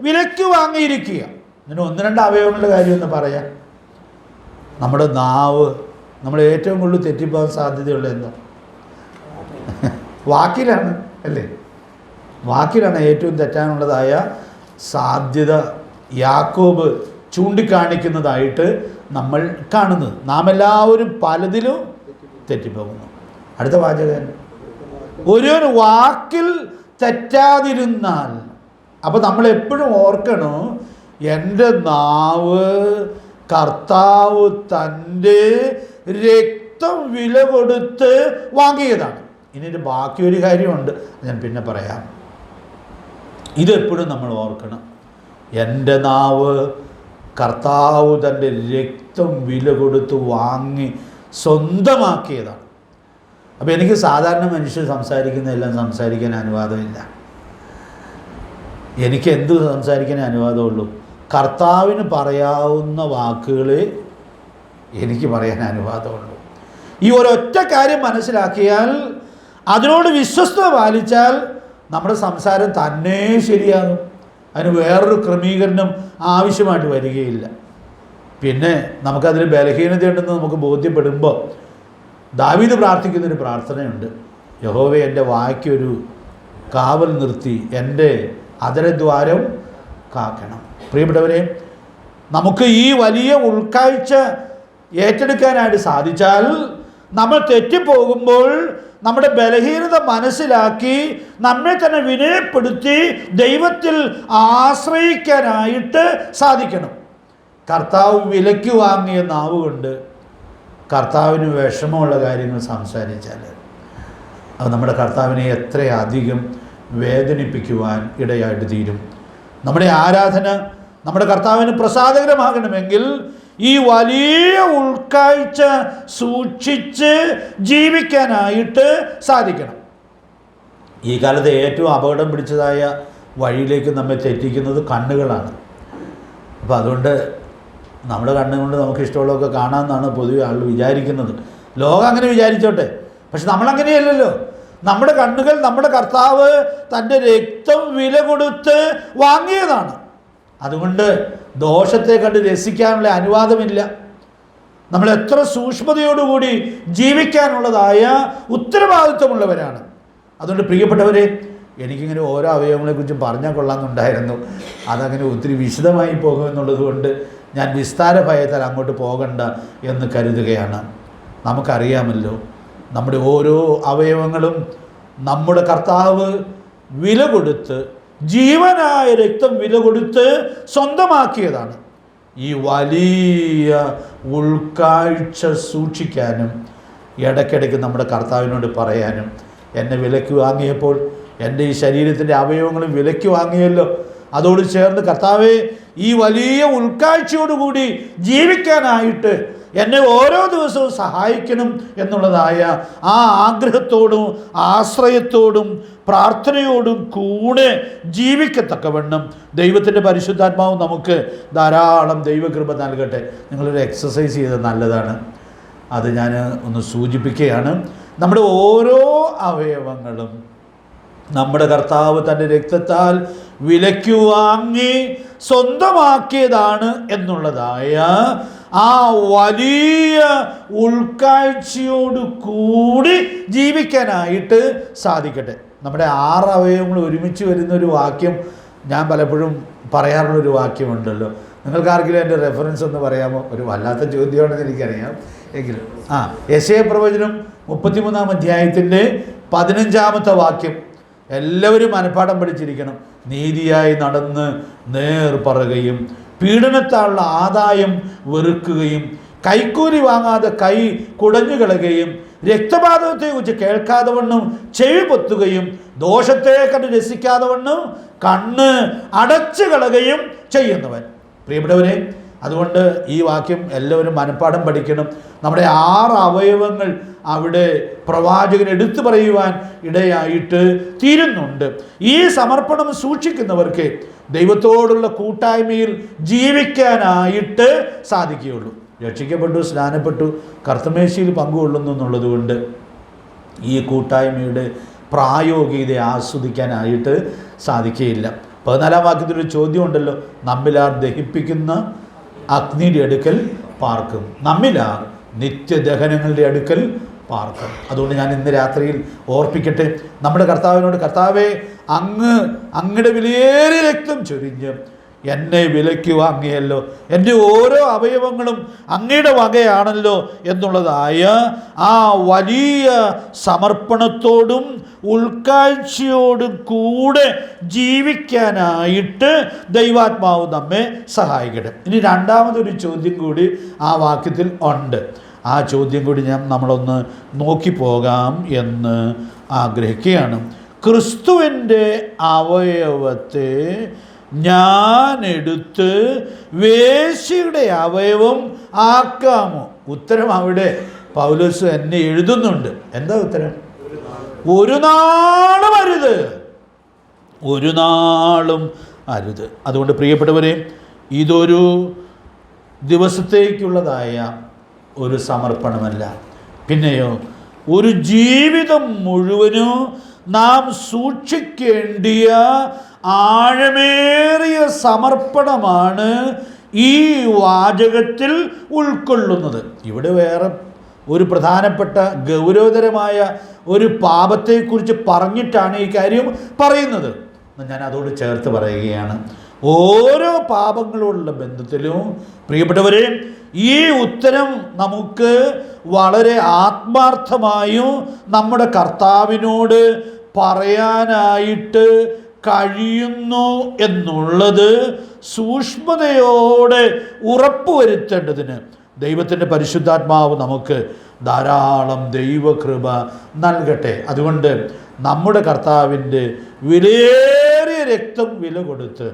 വിലയ്ക്ക് വാങ്ങിയിരിക്കുക. ഇതിന് 1-2 അവയവങ്ങളുടെ കാര്യമൊന്ന് പറയാം. നമ്മുടെ നാവ്, നമ്മൾ ഏറ്റവും കൂടുതൽ തെറ്റിപ്പോകാൻ സാധ്യതയുള്ള എന്താ? വാക്കിലാണ്, അല്ലേ? വാക്കിലാണ് ഏറ്റവും തെറ്റാനുള്ളതായ സാധ്യത യാക്കോബ് ചൂണ്ടിക്കാണിക്കുന്നതായിട്ട് നമ്മൾ കാണുന്നത്. നാം എല്ലാവരും പലതിലും തെറ്റിപ്പോകുന്നു. അടുത്ത വാചകൻ, ഒരു വാക്കിൽ തെറ്റാതിരുന്നാൽ. അപ്പോൾ നമ്മൾ എപ്പോഴും ഓർക്കണം, എൻ്റെ നാവ് കർത്താവ് തൻ്റെ രക്തം വില കൊടുത്ത് വാങ്ങിയതാണ്. ഇനി ബാക്കി ഒരു കാര്യമുണ്ട്, ഞാൻ പിന്നെ പറയാം. ഇതെപ്പോഴും നമ്മൾ ഓർക്കണം, എൻ്റെ നാവ് കർത്താവ് തൻ്റെ രക്തം വില കൊടുത്ത് വാങ്ങി സ്വന്തമാക്കിയതാണ്. അപ്പോൾ എനിക്ക് സാധാരണ മനുഷ്യർ സംസാരിക്കുന്നതെല്ലാം സംസാരിക്കാൻ അനുവാദമില്ല. എനിക്ക് എന്ത് സംസാരിക്കാൻ അനുവാദമുള്ളൂ? കർത്താവിന് പറയാവുന്ന വാക്കുകളെ എനിക്ക് പറയാൻ അനുവാദമുള്ളൂ. ഈ ഒരൊറ്റ കാര്യം മനസ്സിലാക്കിയാൽ, അതിനോട് വിശ്വസ്തത പാലിച്ചാൽ നമ്മുടെ സംസാരം തന്നെ ശരിയാകും. അതിന് വേറൊരു ക്രമീകരണം ആവശ്യമായിട്ട് വരികയില്ല. പിന്നെ നമുക്കതിൽ ബലഹീനതയുണ്ടെന്ന് നമുക്ക് ബോധ്യപ്പെടുമ്പോൾ ദാവീദ് പ്രാർത്ഥിക്കുന്നൊരു പ്രാർത്ഥനയുണ്ട്, യഹോവേ എൻ്റെ വായ്ക്കൊരു കാവൽ നിർത്തി എൻ്റെ അധരദ്വാരം കാക്കണം. പ്രിയപ്പെട്ടവരെ, നമുക്ക് ഈ വലിയ ഉൾക്കാഴ്ച ഏറ്റെടുക്കാനായിട്ട് സാധിച്ചാൽ, നമ്മൾ തെറ്റിപ്പോകുമ്പോൾ നമ്മുടെ ബലഹീനത മനസ്സിലാക്കി നമ്മെ തന്നെ വിനയപ്പെടുത്തി ദൈവത്തിൽ ആശ്രയിക്കാനായിട്ട് സാധിക്കണം. കർത്താവ് വിലയ്ക്ക് വാങ്ങിയ നാവ് കൊണ്ട് കർത്താവിന് വിഷമമുള്ള കാര്യങ്ങൾ സംസാരിച്ചാൽ അത് നമ്മുടെ കർത്താവിനെ എത്രയധികം വേദനിപ്പിക്കുവാൻ ഇടയായിട്ട് തീരും. നമ്മുടെ ആരാധന നമ്മുടെ കർത്താവിന് പ്രസാദകരമാകണമെങ്കിൽ ഈ വലിയ ഉൾക്കാഴ്ച സൂക്ഷിച്ച് ജീവിക്കാനായിട്ട് സാധിക്കണം. ഈ കാലത്ത് ഏറ്റവും അപകടം പിടിച്ചതായ വഴിയിലേക്ക് നമ്മെ തെറ്റിക്കുന്നത് കണ്ണുകളാണ്. അപ്പോൾ അതുകൊണ്ട് നമ്മുടെ കണ്ണുകൊണ്ട് നമുക്ക് ഇഷ്ടമുള്ളതൊക്കെ കാണാമെന്നാണ് പൊതുവെ ആളുകൾ വിചാരിക്കുന്നത്. ലോകം അങ്ങനെ വിചാരിച്ചോട്ടെ, പക്ഷെ നമ്മളങ്ങനെയല്ലല്ലോ. നമ്മുടെ കണ്ണുകൾ നമ്മുടെ കർത്താവ് തൻ്റെ രക്തം വില കൊടുത്ത് വാങ്ങിയതാണ്. അതുകൊണ്ട് ദോഷത്തെ കണ്ട് രസിക്കാനുള്ള അനുവാദമില്ല. നമ്മൾ എത്ര സൂക്ഷ്മതയോടുകൂടി ജീവിക്കാനുള്ളതായ ഉത്തരവാദിത്വമുള്ളവരാണ്. അതുകൊണ്ട് പ്രിയപ്പെട്ടവരെ, എനിക്കിങ്ങനെ ഓരോ അവയവങ്ങളെക്കുറിച്ചും പറഞ്ഞാൽ കൊള്ളാമെന്നുണ്ടായിരുന്നു. അതങ്ങനെ ഒത്തിരി വിശദമായി പോകുമെന്നുള്ളത് കൊണ്ട് ഞാൻ വിസ്താര ഭയത്താൽ അങ്ങോട്ട് പോകണ്ട എന്ന് കരുതുകയാണ്. നമുക്കറിയാമല്ലോ, നമ്മുടെ ഓരോ അവയവങ്ങളും നമ്മുടെ കർത്താവ് വില കൊടുത്ത്, ജീവനായ രക്തം വില കൊടുത്ത് സ്വന്തമാക്കിയതാണ്. ഈ വലിയ ഉൾക്കാഴ്ച സൂക്ഷിക്കാനും ഇടയ്ക്കിടയ്ക്ക് നമ്മുടെ കർത്താവിനോട് പറയാനും, എന്നെ വിലയ്ക്ക് വാങ്ങിയപ്പോൾ എൻ്റെ ഈ ശരീരത്തിൻ്റെ അവയവങ്ങളും വിലയ്ക്ക് വാങ്ങിയല്ലോ, അതോട് ചേർന്ന് കർത്താവേ ഈ വലിയ ഉൾക്കാഴ്ചയോടുകൂടി ജീവിക്കാനായിട്ട് എന്നെ ഓരോ ദിവസവും സഹായിക്കണം എന്നുള്ളതായ ആ ആഗ്രഹത്തോടും ആശ്രയത്തോടും പ്രാർത്ഥനയോടും കൂടെ ജീവിക്കത്തക്കവണ്ണം ദൈവത്തിൻ്റെ പരിശുദ്ധാത്മാവ് നമുക്ക് ധാരാളം ദൈവകൃപ നൽകട്ടെ. നിങ്ങളൊരു എക്സസൈസ് ചെയ്തത് നല്ലതാണ്. അത് ഞാൻ ഒന്ന് സൂചിപ്പിക്കുകയാണ്. നമ്മുടെ ഓരോ അവയവങ്ങളും നമ്മുടെ കർത്താവ് തൻ്റെ രക്തത്താൽ വിലയ്ക്ക് വാങ്ങി സ്വന്തമാക്കിയതാണ് എന്നുള്ളതായ ആ വലിയ ഉൾക്കാഴ്ചയോട് കൂടി ജീവിക്കാനായിട്ട് സാധിക്കട്ടെ. നമ്മുടെ 6 അവയവങ്ങൾ ഒരുമിച്ച് വരുന്നൊരു വാക്യം ഞാൻ പലപ്പോഴും പറയാറുള്ളൊരു വാക്യമുണ്ടല്ലോ. നിങ്ങൾക്കാർക്കെങ്കിലും എൻ്റെ റെഫറൻസ് ഒന്ന് പറയാമോ? ഒരു വല്ലാത്ത ചോദ്യമാണെന്ന് എനിക്കറിയാം, എങ്കിലും യെശയ്യാ പ്രവചനം 33-ാം അധ്യായത്തിൻ്റെ 15-ാമത്തെ വാക്യം എല്ലാവരും മനഃപ്പാഠം പഠിച്ചിരിക്കണം. നീതിയായി നടന്ന് നേർ പറയുകയും പീഡനത്താലുള്ള ആദായം വെറുക്കുകയും കൈക്കൂലി വാങ്ങാതെ കൈ കുടഞ്ഞു കളയുകയും രക്തപാതകത്തെക്കുറിച്ച് കേൾക്കാതെ വണ്ണം ചെവി പൊത്തുകയും ദോഷത്തെ കണ്ട് രസിക്കാതെ വണ്ണം കണ്ണ് അടച്ചു കളയുകയും ചെയ്യുന്നവൻ. പ്രിയപ്പെട്ടവരെ, അതുകൊണ്ട് ഈ വാക്യം എല്ലാവരും മനഃപ്പാഠം പഠിക്കണം. നമ്മുടെ 6 അവയവങ്ങൾ അവിടെ പ്രവാചകൻ എടുത്തു പറയുവാൻ ഇടയായിട്ട് തീരുന്നുണ്ട്. ഈ സമർപ്പണം സൂക്ഷിക്കുന്നവർക്ക് ദൈവത്തോടുള്ള കൂട്ടായ്മയിൽ ജീവിക്കാനായിട്ട് സാധിക്കുകയുള്ളൂ. രക്ഷിക്കപ്പെട്ടു, സ്നാനപ്പെട്ടു, കർത്തമേശയിൽ പങ്കുകൊള്ളുന്നു എന്നുള്ളത് കൊണ്ട് ഈ കൂട്ടായ്മയുടെ പ്രായോഗികത ആസ്വദിക്കാനായിട്ട് സാധിക്കുകയില്ല. 14-ാം വാക്യത്തിലൊരു ചോദ്യമുണ്ടല്ലോ, നമ്മിലാർ ദഹിപ്പിക്കുന്ന അഗ്നിയുടെ അടുക്കൽ പാർക്കും, നമ്മിലാർ നിത്യദഹനങ്ങളുടെ അടുക്കൽ പാർക്കും. അതുകൊണ്ട് ഞാൻ ഇന്ന് രാത്രിയിൽ ഓർപ്പിക്കട്ടെ, നമ്മുടെ കർത്താവിനോട്, കർത്താവേ, അങ്ങയുടെ വിലയേറിയ രക്തം ചൊരിഞ്ഞ് എന്നെ വിലയ്ക്ക് വാങ്ങിയല്ലോ, എൻ്റെ ഓരോ അവയവങ്ങളും അങ്ങയുടെ വകയാണല്ലോ എന്നുള്ളതായ ആ വലിയ സമർപ്പണത്തോടും ഉൾക്കാഴ്ചയോടും കൂടെ ജീവിക്കാനായിട്ട് ദൈവാത്മാവ് നമ്മെ സഹായിക്കട്ടെ. ഇനി രണ്ടാമതൊരു ചോദ്യം കൂടി ആ വാക്യത്തിൽ ഉണ്ട്. ആ ചോദ്യം കൂടി നമ്മളൊന്ന് നോക്കിപ്പോകാം എന്ന് ആഗ്രഹിക്കുകയാണ്. ക്രിസ്തുവിൻ്റെ അവയവത്തെ ഞാൻ എടുത്ത് വേശ്യയുടെ അവയവം ആക്കാമോ? ഉത്തരം അവിടെ പൗലോസ് എന്നെ എഴുതുന്നുണ്ട്. എന്താ ഉത്തരം? ഒരു നാളും അരുത്, ഒരു നാളും അരുത്. അതുകൊണ്ട് പ്രിയപ്പെട്ടവരെ, ഇതൊരു ദിവസത്തേക്കുള്ളതായ ഒരു സമർപ്പണമല്ല, പിന്നെയോ ഒരു ജീവിതം മുഴുവനും നാം സൂക്ഷിക്കേണ്ടിയ ആഴമേറിയ സമർപ്പണമാണ് ഈ വാചകത്തിൽ ഉൾക്കൊള്ളുന്നത്. ഇവിടെ വേറെ ഒരു പ്രധാനപ്പെട്ട ഗൗരവതരമായ ഒരു പാപത്തെക്കുറിച്ച് പറഞ്ഞിട്ടാണ് ഈ കാര്യം പറയുന്നത്. ഞാൻ അതോട് ചേർത്ത് പറയുകയാണ്, ഓരോ പാപങ്ങളോടുള്ള ബന്ധത്തിലും പ്രിയപ്പെട്ടവരെ, ഈ ഉത്തരം നമുക്ക് വളരെ ആത്മാർത്ഥമായും നമ്മുടെ കർത്താവിനോട് പറയാനായിട്ട് കഴിയുന്നു എന്നുള്ളത് സൂക്ഷ്മതയോടെ ഉറപ്പുവരുത്തേണ്ടതിന് ദൈവത്തിൻ്റെ പരിശുദ്ധാത്മാവ് നമുക്ക് ധാരാളം ദൈവകൃപ നൽകട്ടെ. അതുകൊണ്ട് നമ്മുടെ കർത്താവിൻ്റെ വിലയേറിയ രക്തം വില കൊടുത്ത്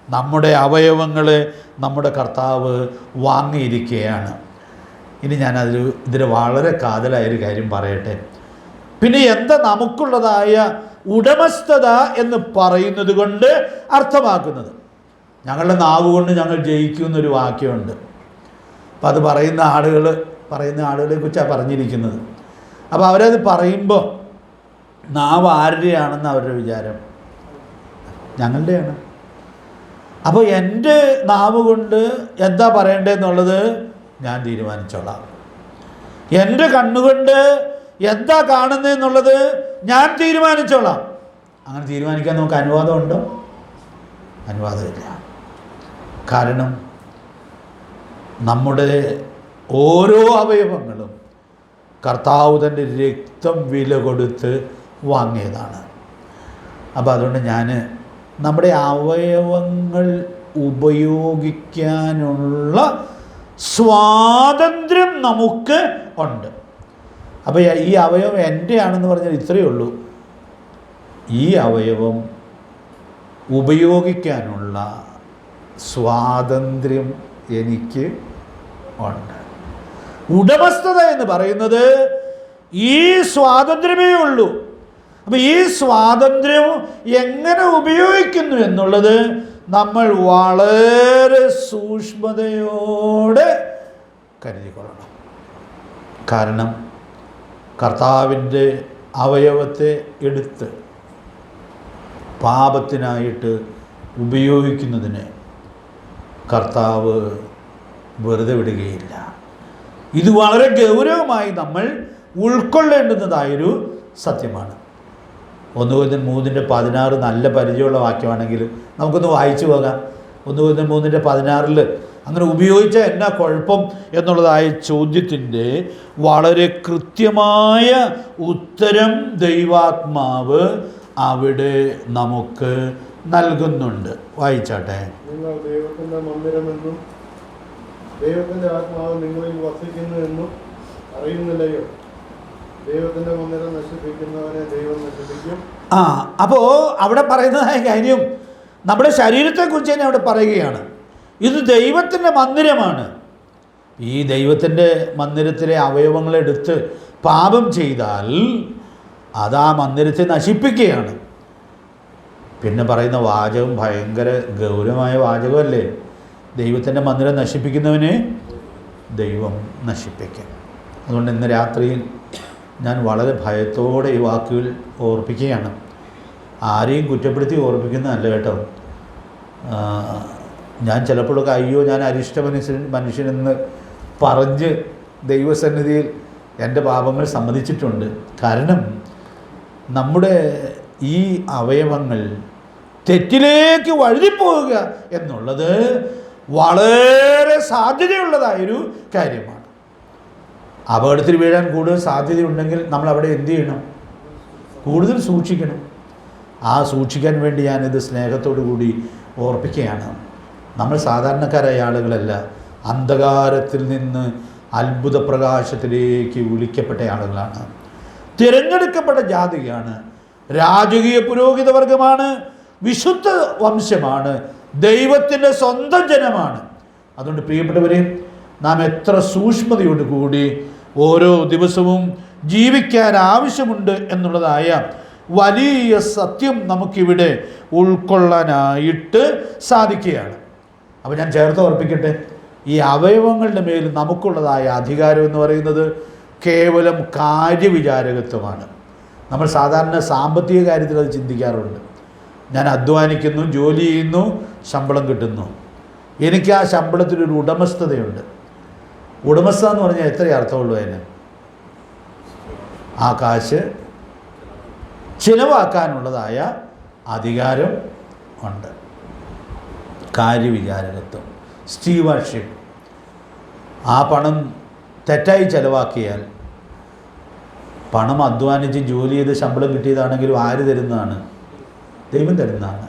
നമ്മുടെ അവയവങ്ങളെ നമ്മുടെ കർത്താവ് വാങ്ങിയിരിക്കുകയാണ്. ഇനി ഇതിൽ വളരെ കാതലായൊരു കാര്യം പറയട്ടെ. പിന്നെ എന്താ നമുക്കുള്ളതായ ഉടമസ്ഥത എന്ന് പറയുന്നത് കൊണ്ട് അർത്ഥമാക്കുന്നത്? ഞങ്ങളുടെ നാവ് കൊണ്ട് ഞങ്ങൾ ജയിക്കുമെന്നൊരു വാക്യമുണ്ട്. അപ്പം അത് പറയുന്ന ആളുകളെ കുറിച്ചാണ് പറഞ്ഞിരിക്കുന്നത്. അപ്പോൾ അവരത് പറയുമ്പോൾ നാവ് ആരുടെയാണെന്ന് അവരുടെ വിചാരം ഞങ്ങളുടെയാണ്. അപ്പോൾ എൻ്റെ നാവ് കൊണ്ട് എന്താ പറയേണ്ടതെന്നുള്ളത് ഞാൻ തീരുമാനിച്ചോളാം. എൻ്റെ കണ്ണുകൊണ്ട് എന്താ കാണുന്നതെന്നുള്ളത് ഞാൻ തീരുമാനിച്ചോളാം. അങ്ങനെ തീരുമാനിക്കാൻ നമുക്ക് അനുവാദമുണ്ടോ? അനുവാദമില്ല. കാരണം നമ്മുടെ ഓരോ അവയവങ്ങളും കർത്താവ് തൻ്റെ രക്തം വില കൊടുത്ത് വാങ്ങിയതാണ്. അപ്പോൾ അതുകൊണ്ട് നമ്മുടെ അവയവങ്ങൾ ഉപയോഗിക്കാനുള്ള സ്വാതന്ത്ര്യം നമുക്ക് ഉണ്ട്. അപ്പോൾ ഈ അവയവം എൻ്റെ ആണെന്ന് പറഞ്ഞാൽ ഇത്രയേ ഉള്ളൂ. ഈ അവയവം ഉപയോഗിക്കാനുള്ള സ്വാതന്ത്ര്യം എനിക്ക് ഉണ്ട്. ഉടമസ്ഥത എന്ന് പറയുന്നത് ഈ സ്വാതന്ത്ര്യമേ ഉള്ളൂ. അപ്പോൾ ഈ സ്വാതന്ത്ര്യം എങ്ങനെ ഉപയോഗിക്കുന്നു എന്നുള്ളത് നമ്മൾ വളരെ സൂക്ഷ്മതയോടെ കരുതിക്കൊള്ളണം. കാരണം കർത്താവിൻ്റെ അവയവത്തെ എടുത്ത് പാപത്തിനായിട്ട് ഉപയോഗിക്കുന്നതിന് കർത്താവ് വെറുതെ വിടുകയില്ല. ഇത് വളരെ ഗൗരവമായി നമ്മൾ ഉൾക്കൊള്ളേണ്ടുന്നതായൊരു സത്യമാണ്. 1 Corinthians 3:16 നല്ല പരിചയമുള്ള വാക്യമാണെങ്കിൽ നമുക്കൊന്ന് വായിച്ചു പോകാം. 1 Corinthians 3:16 അങ്ങനെ ഉപയോഗിച്ചാൽ എന്നാ കുഴപ്പം എന്നുള്ളതായ ചോദ്യത്തിൻ്റെ വളരെ കൃത്യമായ ഉത്തരം ദൈവാത്മാവ് അവിടെ നമുക്ക് നൽകുന്നുണ്ട്. വായിച്ചാട്ടെ. നിങ്ങൾ ദൈവത്തിൻ്റെ മന്ദിരമെന്നും ദൈവത്തിൻ്റെ ആത്മാവ് നിങ്ങളിൽ വസിക്കുന്നു എന്നും അറിയുന്നില്ലയോ? ദൈവത്തിൻ്റെ മന്ദിരം നശിപ്പിക്കുന്നവനെ ദൈവം നശിപ്പിക്കും. അപ്പോൾ അവിടെ പറയുന്നതായ കാര്യം നമ്മുടെ ശരീരത്തെക്കുറിച്ച് തന്നെ അവിടെ പറയുകയാണ്. ഇത് ദൈവത്തിൻ്റെ മന്ദിരമാണ്. ഈ ദൈവത്തിൻ്റെ മന്ദിരത്തിലെ അവയവങ്ങളെടുത്ത് പാപം ചെയ്താൽ അത് ആ മന്ദിരത്തെ നശിപ്പിക്കുകയാണ്. പിന്നെ പറയുന്ന വാചകം ഭയങ്കര ഗൗരവമായ വാചകമല്ലേ? ദൈവത്തിൻ്റെ മന്ദിരം നശിപ്പിക്കുന്നവനെ ദൈവം നശിപ്പിക്കും. അതുകൊണ്ട് ഇന്ന് രാത്രിയിൽ ഞാൻ വളരെ ഭയത്തോടെ ഈ വാക്കുകൾ ഓർപ്പിക്കുകയാണ്. ആരെയും കുറ്റപ്പെടുത്തി ഓർപ്പിക്കുന്നതല്ല കേട്ടോ. ഞാൻ ചിലപ്പോഴൊക്കെ അയ്യോ ഞാൻ അരിഷ്ട മനുഷ്യനെന്ന് പറഞ്ഞ് ദൈവസന്നിധിയിൽ എൻ്റെ പാപങ്ങൾ സമ്മതിച്ചിട്ടുണ്ട്. കാരണം നമ്മുടെ ഈ അവയവങ്ങൾ തെറ്റിലേക്ക് വഴുതിപ്പോവുക എന്നുള്ളത് വളരെ സാധ്യതയുള്ളതായൊരു കാര്യമാണ്. അപകടത്തിൽ വീഴാൻ കൂടുതൽ സാധ്യതയുണ്ടെങ്കിൽ നമ്മൾ അവിടെ എന്ത് ചെയ്യണം? കൂടുതൽ സൂക്ഷിക്കണം. ആ സൂക്ഷിക്കാൻ വേണ്ടി ഞാനിത് സ്നേഹത്തോടു കൂടി ഓർപ്പിക്കുകയാണ്. നമ്മൾ സാധാരണക്കാരായ ആളുകളല്ല, അന്ധകാരത്തിൽ നിന്ന് അത്ഭുത പ്രകാശത്തിലേക്ക് വിളിക്കപ്പെട്ട ആളുകളാണ്. തിരഞ്ഞെടുക്കപ്പെട്ട ജാതിയാണ്, രാജകീയ പുരോഹിത വർഗമാണ്, വിശുദ്ധ വംശമാണ്, ദൈവത്തിൻ്റെ സ്വന്തം ജനമാണ്. അതുകൊണ്ട് പ്രിയപ്പെട്ടവരെ, നാം എത്ര സൂക്ഷ്മതയോടു കൂടി ഓരോ ദിവസവും ജീവിക്കാൻ ആവശ്യമുണ്ട് എന്നുള്ളതായ വലിയ സത്യം നമുക്കിവിടെ ഉൾക്കൊള്ളാനായിട്ട് സാധിക്കുകയാണ്. അപ്പോൾ ഞാൻ ചേർത്ത് ഓർപ്പിക്കട്ടെ, ഈ അവയവങ്ങളുടെ മേൽ നമുക്കുള്ളതായ അധികാരം എന്ന് പറയുന്നത് കേവലം കാര്യവിചാരകത്വമാണ്. നമ്മൾ സാധാരണ സാമ്പത്തിക കാര്യത്തിൽ അത് ചിന്തിക്കാറുണ്ട്. ഞാൻ അധ്വാനിക്കുന്നു, ജോലി ചെയ്യുന്നു, ശമ്പളം കിട്ടുന്നു, എനിക്ക് ആ ശമ്പളത്തിലൊരു ഉടമസ്ഥതയുണ്ട്. ഉടമസ്ഥ എന്ന് പറഞ്ഞാൽ എത്ര അർത്ഥമുള്ളൂ അതിന്? ആ കാശ് ചിലവാക്കാനുള്ളതായ അധികാരം ഉണ്ട്. കാര്യവിചാരകത്വം, സ്റ്റീവാർഷിപ്പ്. ആ പണം തെറ്റായി ചിലവാക്കിയാൽ, പണം അധ്വാനിച്ച് ജോലി ചെയ്ത് ശമ്പളം കിട്ടിയതാണെങ്കിലും ആര് തരുന്നതാണ്? ദൈവം തരുന്നതാണ്.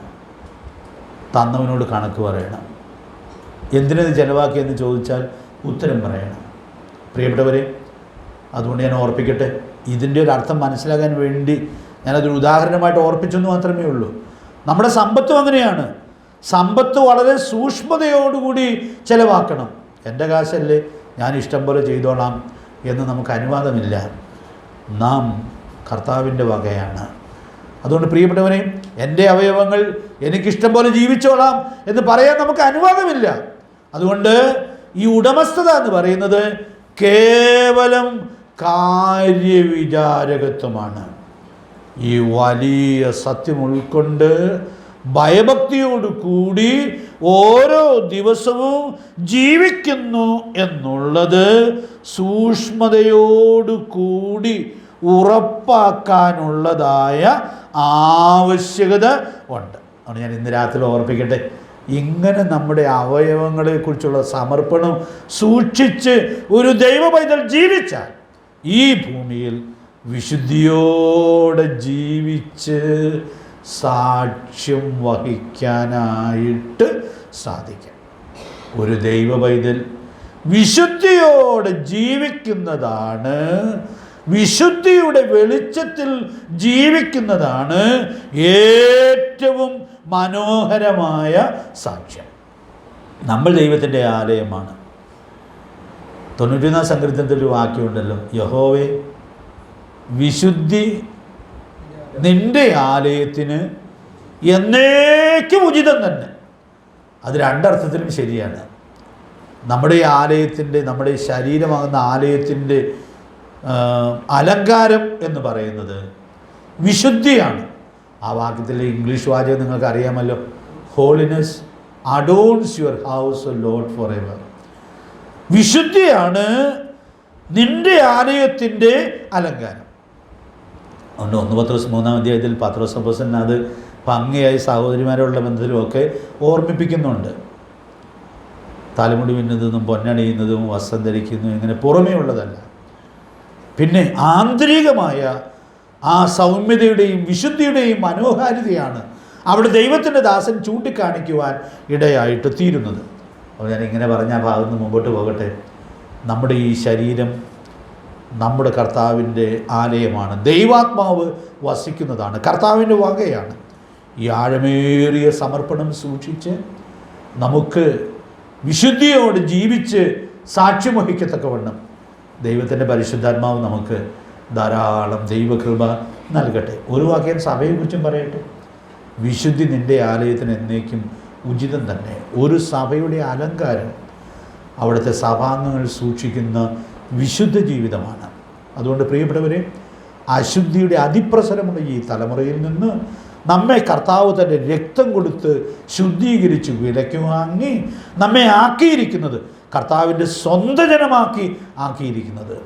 തന്നവനോട് കണക്ക് പറയണം. എന്തിനത് ചിലവാക്കിയെന്ന് ചോദിച്ചാൽ ഉത്തരം പറയണം. പ്രിയപ്പെട്ടവരെ, അതുകൊണ്ട് ഞാൻ ഓർപ്പിക്കട്ടെ, ഇതിൻ്റെ ഒരു അർത്ഥം മനസ്സിലാക്കാൻ വേണ്ടി ഞാനതൊരു ഉദാഹരണമായിട്ട് ഓർപ്പിച്ചെന്ന് മാത്രമേ ഉള്ളൂ. നമ്മുടെ സമ്പത്തും അങ്ങനെയാണ്. സമ്പത്ത് വളരെ സൂക്ഷ്മതയോടുകൂടി ചിലവാക്കണം. എൻ്റെ കാശല്ലേ, ഞാൻ ഇഷ്ടം പോലെ ചെയ്തോളാം എന്ന് നമുക്ക് അനുവാദമില്ല. നാം കർത്താവിൻ്റെ വകയാണ്. അതുകൊണ്ട് പ്രിയപ്പെട്ടവനെ, എൻ്റെ അവയവങ്ങൾ എനിക്കിഷ്ടം പോലെ ജീവിച്ചോളാം എന്ന് പറയാൻ നമുക്ക് അനുവാദമില്ല. അതുകൊണ്ട് ഈ ഉടമസ്ഥത എന്ന് പറയുന്നത് കേവലം കാര്യവിചാരകത്വമാണ്. ഈ വലിയ സത്യം ഉൾക്കൊണ്ട് ഭയഭക്തിയോടു കൂടി ഓരോ ദിവസവും ജീവിക്കുന്നു എന്നുള്ളത് സൂക്ഷ്മതയോടു കൂടി ഉറപ്പാക്കാനുള്ളതായ ആവശ്യകത ഉണ്ട്. അതുകൊണ്ട് ഞാൻ ഇന്ന് രാത്രി ഓർപ്പിക്കട്ടെ, ഇങ്ങനെ നമ്മുടെ അവയവങ്ങളെക്കുറിച്ചുള്ള സമർപ്പണം സൂക്ഷിച്ച് ഒരു ദൈവ പൈതൽ ജീവിച്ചാൽ ഈ ഭൂമിയിൽ വിശുദ്ധിയോടെ ജീവിച്ച് സാക്ഷ്യം വഹിക്കാനായിട്ട് സാധിക്കും. ഒരു ദൈവ പൈതൽ വിശുദ്ധിയോടെ ജീവിക്കുന്നതാണ്, വിശുദ്ധിയുടെ വെളിച്ചത്തിൽ ജീവിക്കുന്നതാണ് ഏറ്റവും മനോഹരമായ സാക്ഷ്യം. നമ്മൾ ദൈവത്തിൻ്റെ ആലയമാണ്. 91 സങ്കീർത്തനത്തിൽ ഒരു വാക്യമുണ്ടല്ലോ, യഹോവേ വിശുദ്ധി നിന്റെ ആലയത്തിന് എന്നേക്കും ഉചിതം തന്നെ. അത് രണ്ടർത്ഥത്തിലും ശരിയാണ്. നമ്മുടെ ആലയത്തിൻ്റെ, നമ്മുടെ ശരീരമാകുന്ന ആലയത്തിൻ്റെ അലങ്കാരം എന്ന് പറയുന്നത് വിശുദ്ധിയാണ്. ആ വാക്യത്തിലെ ഇംഗ്ലീഷ് വാചകം നിങ്ങൾക്ക് അറിയാമല്ലോ, holiness adorns your house lord for ever. വിശുദ്ധിയാണ് നിന്റെ ആലയത്തിൻ്റെ അലങ്കാരം. അതുകൊണ്ട് 1 പത്രോസ് 3-ാം അധ്യായത്തിൽ പത്രോസ് അപ്പോസ്തലൻ അത് ഭംഗിയായി സഹോദരിമാരുള്ള ബന്ധത്തിലുമൊക്കെ ഓർമ്മിപ്പിക്കുന്നുണ്ട്. തലമുടി പിന്നുന്നതും പൊന്നണിയുന്നതും വസ്ത്രം ധരിക്കുന്നു, ഇങ്ങനെ പുറമേ ഉള്ളതല്ല, പിന്നെ ആന്തരികമായ ആ സൗമ്യതയുടെയും വിശുദ്ധിയുടെയും മനോഹാരിതയാണ് അവിടെ ദൈവത്തിൻ്റെ ദാസൻ ചൂണ്ടിക്കാണിക്കുവാൻ ഇടയായിട്ട് തീരുന്നത്. അപ്പോൾ ഞാനിങ്ങനെ പറഞ്ഞ ഭാഗത്ത് നിന്ന് മുമ്പോട്ട് പോകട്ടെ. നമ്മുടെ ഈ ശരീരം നമ്മുടെ കർത്താവിൻ്റെ ആലയമാണ്, ദൈവാത്മാവ് വസിക്കുന്നതാണ്, കർത്താവിൻ്റെ വകയാണ്. ഈ ആഴമേറിയ സമർപ്പണം സൂക്ഷിച്ച് നമുക്ക് വിശുദ്ധിയോട് ജീവിച്ച് സാക്ഷ്യം വഹിക്കത്തക്കവണ്ണം ദൈവത്തിൻ്റെ പരിശുദ്ധാത്മാവ് നമുക്ക് ധാരാളം ദൈവകൃപ നൽകട്ടെ. ഒരു വാക്യം സഭയെക്കുറിച്ചും പറയട്ടെ. വിശുദ്ധി നിൻ്റെ ആലയത്തിന് എന്നേക്കും ഉചിതം തന്നെ. ഒരു സഭയുടെ അലങ്കാരം അവിടുത്തെ സഭാംഗങ്ങൾ സൂക്ഷിക്കുന്ന വിശുദ്ധ ജീവിതമാണ്. അതുകൊണ്ട് പ്രിയപ്പെട്ടവരെ, അശുദ്ധിയുടെ അതിപ്രസരമുള്ള ഈ തലമുറയിൽ നിന്ന് നമ്മെ കർത്താവ് തൻ്റെ രക്തം കൊടുത്ത് ശുദ്ധീകരിച്ച് വിലയ്ക്ക് വാങ്ങി നമ്മെ ആക്കിയിരിക്കുന്നത്, കർത്താവിൻ്റെ സ്വന്തം ജനമാക്കി ആക്കിയിരിക്കുന്നത്,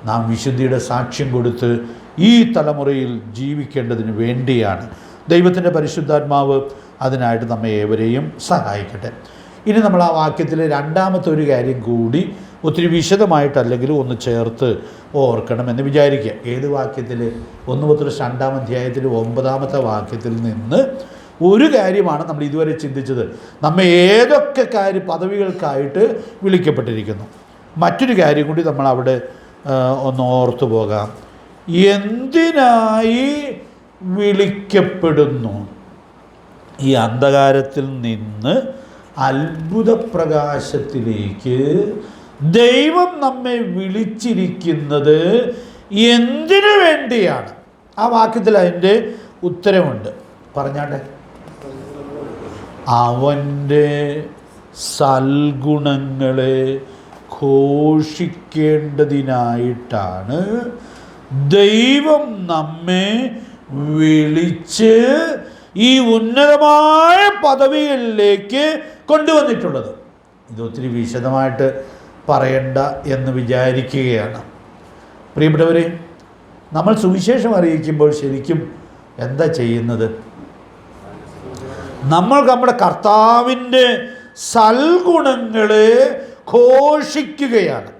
നാം വിശുദ്ധിയുടെ സാക്ഷ്യം കൊടുത്ത് ഈ തലമുറയിൽ ജീവിക്കേണ്ടതിന് വേണ്ടിയാണ്. ദൈവത്തിൻ്റെ പരിശുദ്ധാത്മാവ് അതിനായിട്ട് നമ്മെ ഏവരെയും സഹായിക്കട്ടെ. ഇനി നമ്മൾ ആ വാക്യത്തിലെ രണ്ടാമത്തെ ഒരു കാര്യം കൂടി ഒത്തിരി വിശദമായിട്ടല്ലെങ്കിലും ഒന്ന് ചേർത്ത് ഓർക്കണമെന്ന് വിചാരിക്കുക. ഏത് വാക്യത്തിൽ? 1 പത്രോസ് 2-ാം അധ്യായത്തിൽ 9-ാമത്തെ വാക്യത്തിൽ നിന്ന് ഒരു കാര്യമാണ് നമ്മൾ ഇതുവരെ ചിന്തിച്ചത്. നമ്മെ ഏതൊക്കെ പദവികൾക്കായിട്ട് വിളിക്കപ്പെട്ടിരിക്കുന്നു. മറ്റൊരു കാര്യം കൂടി നമ്മൾ അവിടെ ഒന്ന് ഓർത്തു പോകാം. എന്തിനായി വിളിക്കപ്പെടുന്നു? ഈ അന്ധകാരത്തിൽ നിന്ന് അത്ഭുത പ്രകാശത്തിലേക്ക് ദൈവം നമ്മെ വിളിച്ചിരിക്കുന്നത് എന്തിനു വേണ്ടിയാണ്? ആ വാക്യത്തിൽ അതിൻ്റെ ഉത്തരമുണ്ട്. പറഞ്ഞാട്ടെ. അവൻ്റെ സൽഗുണങ്ങളെ ഘോഷിക്കേണ്ടതിനായിട്ടാണ് ദൈവം നമ്മെ വിളിച്ച് ഈ ഉന്നതമായ പദവികളിലേക്ക് കൊണ്ടുവന്നിട്ടുള്ളത്. ഇതൊത്തിരി വിശദമായിട്ട് പറയണ്ട എന്ന് വിചാരിക്കുകയാണ്. പ്രിയപ്പെട്ടവരെ, നമ്മൾ സുവിശേഷം അറിയിക്കുമ്പോൾ ശരിക്കും എന്താ ചെയ്യുന്നത്? നമ്മൾ നമ്മുടെ കർത്താവിൻ്റെ സൽഗുണങ്ങളെ ഘോഷിക്കുകയാണ്.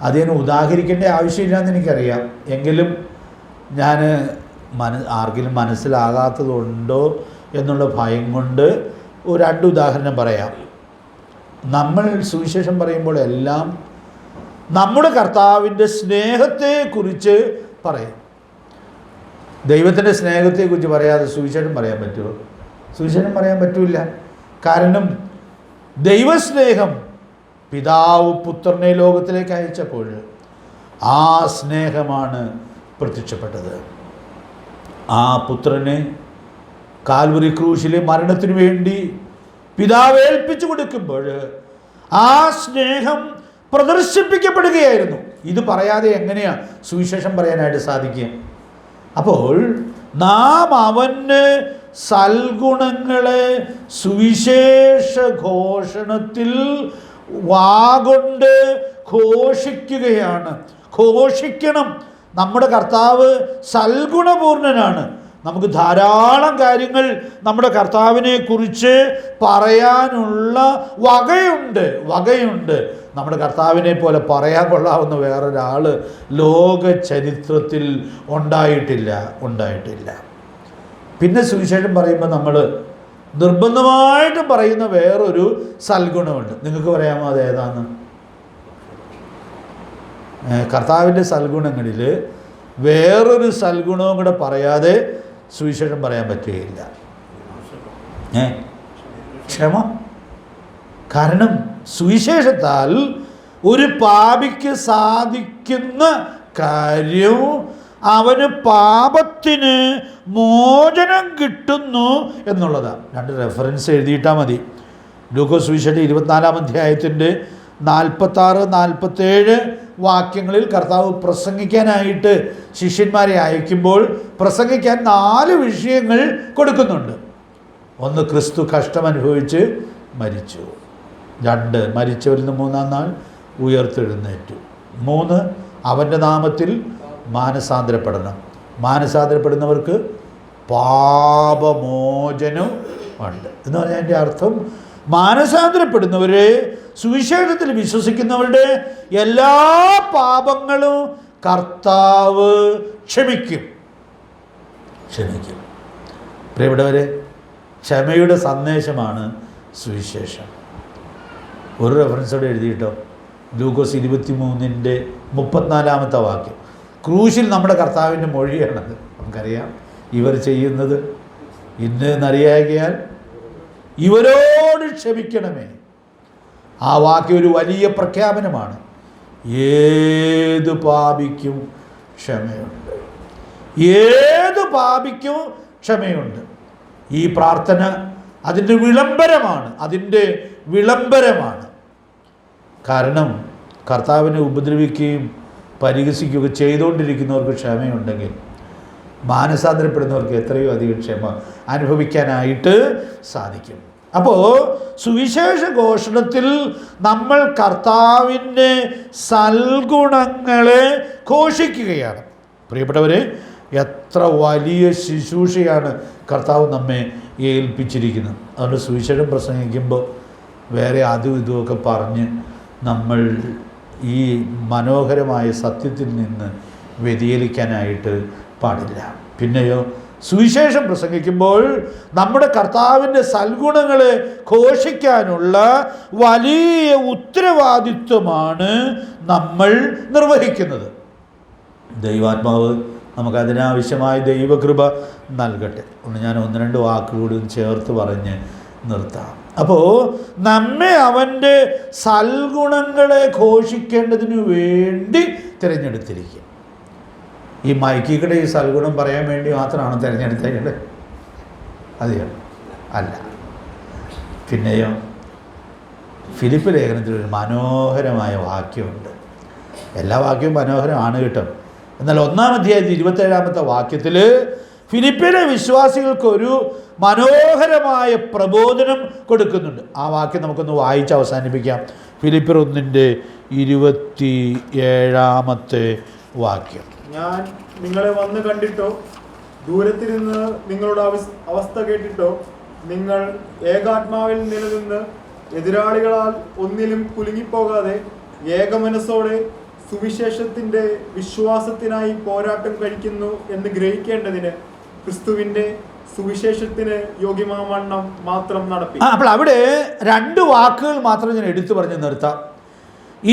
അതിന് ഉദാഹരിക്കേണ്ട ആവശ്യമില്ലാന്ന് എനിക്കറിയാം. എങ്കിലും ഞാൻ ആർക്കെങ്കിലും മനസ്സിലാകാത്തതുണ്ടോ എന്നുള്ള ഭയം കൊണ്ട് ഒരു 2 ഉദാഹരണം പറയാം. നമ്മൾ സുവിശേഷം പറയുമ്പോൾ എല്ലാം നമ്മുടെ കർത്താവിൻ്റെ സ്നേഹത്തെക്കുറിച്ച് പറയും. ദൈവത്തിൻ്റെ സ്നേഹത്തെക്കുറിച്ച് പറയാതെ സുവിശേഷം പറയാൻ പറ്റുമോ? സുവിശേഷം പറയാൻ പറ്റില്ല. കാരണം ദൈവസ്നേഹം പിതാവ് പുത്രനെ ലോകത്തിലേക്ക് അയച്ചപ്പോൾ ആ സ്നേഹമാണ് പ്രത്യക്ഷപ്പെട്ടത്. ആ പുത്രനെ കാൽവറി ക്രൂശിലെ മരണത്തിനു വേണ്ടി പിതാവ് ഏൽപ്പിച്ചു കൊടുക്കുമ്പോൾ ആ സ്നേഹം പ്രദർശിപ്പിക്കപ്പെടുകയായിരുന്നു. ഇത് പറയാതെ എങ്ങനെയാണ് സുവിശേഷം പറയാനായിട്ട് സാധിക്കുക? അപ്പോൾ നാം അവന് സൽഗുണങ്ങളെ സുവിശേഷ ഘോഷണത്തിൽ വാഗൊണ്ട് ഘോഷിക്കുകയാണ്. ഘോഷിക്കണം. നമ്മുടെ കർത്താവ് സൽഗുണപൂർണനാണ്. നമുക്ക് ധാരാളം കാര്യങ്ങൾ നമ്മുടെ കർത്താവിനെ കുറിച്ച് പറയാനുള്ള വകയുണ്ട്. നമ്മുടെ കർത്താവിനെ പോലെ പറയാൻ കൊള്ളാവുന്ന വേറൊരാൾ ലോക ചരിത്രത്തിൽ ഉണ്ടായിട്ടില്ല. പിന്നെ സുവിശേഷം പറയുമ്പോൾ നമ്മൾ നിർബന്ധമായിട്ടും പറയുന്ന വേറൊരു സൽഗുണമുണ്ട്. നിങ്ങൾക്ക് പറയാമോ അത് ഏതാന്ന്? കർത്താവിൻ്റെ സൽഗുണങ്ങളിൽ വേറൊരു സൽഗുണവും കൂടെ പറയാതെ സുവിശേഷം പറയാൻ പറ്റുകയില്ല. ക്ഷമ. കാരണം സുവിശേഷത്താൽ ഒരു പാപിക്ക് സാധിക്കുന്ന കാര്യം അവന് പാപത്തിന് മോചനം കിട്ടുന്നു എന്നുള്ളതാണ്. 2 റെഫറൻസ് എഴുതിയിട്ടാൽ മതി. ലൂക്കോസ് സുവിശേഷം 24-ാം അധ്യായത്തിൻ്റെ 46-47 വാക്യങ്ങളിൽ കർത്താവ് പ്രസംഗിക്കാനായിട്ട് ശിഷ്യന്മാരെ അയക്കുമ്പോൾ പ്രസംഗിക്കാൻ 4 വിഷയങ്ങൾ കൊടുക്കുന്നുണ്ട്. 1, ക്രിസ്തു കഷ്ടമനുഭവിച്ച് മരിച്ചു. 2, മരിച്ചവരിൽ നിന്ന് 3-ാം നാൾ ഉയർത്തെഴുന്നേറ്റു. 3, അവൻ്റെ നാമത്തിൽ മാനസാന്തരപ്പെടണം. മാനസാന്തരപ്പെടുന്നവർക്ക് പാപമോചനം ഉണ്ട് എന്ന് പറഞ്ഞാൽ എൻ്റെ അർത്ഥം മാനസാന്തരപ്പെടുന്നവരെ, സുവിശേഷത്തിൽ വിശ്വസിക്കുന്നവരുടെ എല്ലാ പാപങ്ങളും കർത്താവ് ക്ഷമിക്കും. പ്രിയപ്പെട്ടവരെ, ക്ഷമയുടെ സന്ദേശമാണ് സുവിശേഷം. ഒരു റെഫറൻസോടെ എഴുതിയിട്ടോ, ലൂക്കോസ് 23-ന്റെ 34 വാക്യം. ക്രൂശിൽ നമ്മുടെ കർത്താവിൻ്റെ മൊഴിയാണത്. നമുക്കറിയാം ഇവർ ചെയ്യുന്നത് ഇന്നറിയാകിയാൽ ഇവരോട് ക്ഷമിക്കണമേ. ആ വാക്യം ഒരു വലിയ പ്രഖ്യാപനമാണ്. ഏത് പാപിക്കും ക്ഷമയുണ്ട്. ഏത് പാപിക്കും ക്ഷമയുണ്ട്. ഈ പ്രാർത്ഥന അതിൻ്റെ വിളംബരമാണ്. കാരണം കർത്താവിനെ ഉപദ്രവിക്കുകയും പരിഹസിക്കുകയൊക്കെ ചെയ്തുകൊണ്ടിരിക്കുന്നവർക്ക് ക്ഷമയുണ്ടെങ്കിൽ മാനസാന്തരപ്പെടുന്നവർക്ക് എത്രയോ അധികം ക്ഷമ അനുഭവിക്കാനായിട്ട് സാധിക്കും. അപ്പോൾ സുവിശേഷ ഘോഷണത്തിൽ നമ്മൾ കർത്താവിൻ്റെ സൽഗുണങ്ങളെ ഘോഷിക്കുകയാണ്. പ്രിയപ്പെട്ടവരെ, എത്ര വലിയ ശുശ്രൂഷയാണ് കർത്താവ് നമ്മെ ഏൽപ്പിച്ചിരിക്കുന്നത്. അതുകൊണ്ട് സുവിശേഷം പ്രസംഗിക്കുമ്പോൾ വേറെ അതും ഇതുമൊക്കെ പറഞ്ഞ് നമ്മൾ ഈ മനോഹരമായ സത്യത്തിൽ നിന്ന് വ്യതിചലിക്കാനായിട്ട് പാടില്ല. പിന്നെയോ, സുവിശേഷം പ്രസംഗിക്കുമ്പോൾ നമ്മുടെ കർത്താവിൻ്റെ സൽഗുണങ്ങളെ ഘോഷിക്കാനുള്ള വലിയ ഉത്തരവാദിത്വമാണ് നമ്മൾ നിർവഹിക്കുന്നത്. ദൈവാത്മാവ് നമുക്കതിനാവശ്യമായ ദൈവകൃപ നൽകട്ടെ. ഒന്ന് ഞാൻ 1-2 വാക്കുകൂടി ചേർത്ത് പറഞ്ഞ് നിർത്താം. അപ്പോൾ നമ്മെ അവൻ്റെ സൽഗുണങ്ങളെ ഘോഷിക്കേണ്ടതിനു വേണ്ടി തിരഞ്ഞെടുത്തിരിക്കുക. ഈ മൈക്കിക്കടെ ഈ സൽഗുണം പറയാൻ വേണ്ടി മാത്രമാണ് തിരഞ്ഞെടുത്തേണ്ടത്? അതെയോ? അല്ല. പിന്നെയോ, ഫിലിപ്പ് ലേഖനത്തിൽ ഒരു മനോഹരമായ വാക്യമുണ്ട്. എല്ലാ വാക്യവും മനോഹരമാണ് കേട്ടോ. എന്നാൽ 1-ാം അധ്യായത്തിൽ 27-ാമത്തെ വാക്യത്തിൽ ഫിലിപ്പിലെ വിശ്വാസികൾക്കൊരു മനോഹരമായ പ്രബോധനം കൊടുക്കുന്നുണ്ട്. ആ വാക്യം നമുക്കൊന്ന് വായിച്ച് അവസാനിപ്പിക്കാം. ഫിലിപ്പിയർ 1-ന്റെ-27-ാമത്തെ വാക്യം. ഞാൻ നിങ്ങളെ വന്ന് കണ്ടിട്ടോ ദൂരത്തിരുന്ന് നിങ്ങളുടെ അവസ്ഥ കേട്ടിട്ടോ നിങ്ങൾ ഏകാത്മാവിൽ നിലനിന്ന് എതിരാളികളാൽ ഒന്നിലും കുലുങ്ങിപ്പോകാതെ ഏകമനസ്സോടെ സുവിശേഷത്തിൻ്റെ വിശ്വാസത്തിനായി പോരാട്ടം കഴിക്കുന്നു എന്ന് ഗ്രഹിക്കേണ്ടതിന് ക്രിസ്തുവിൻ്റെ സുവിശേഷത്തിന് യോഗ്യമാവണ്ണം മാത്രം നടപ്പി. അപ്പോൾ അവിടെ 2 വാക്കുകൾ മാത്രം ഞാൻ എടുത്തു പറഞ്ഞ് നിർത്താം.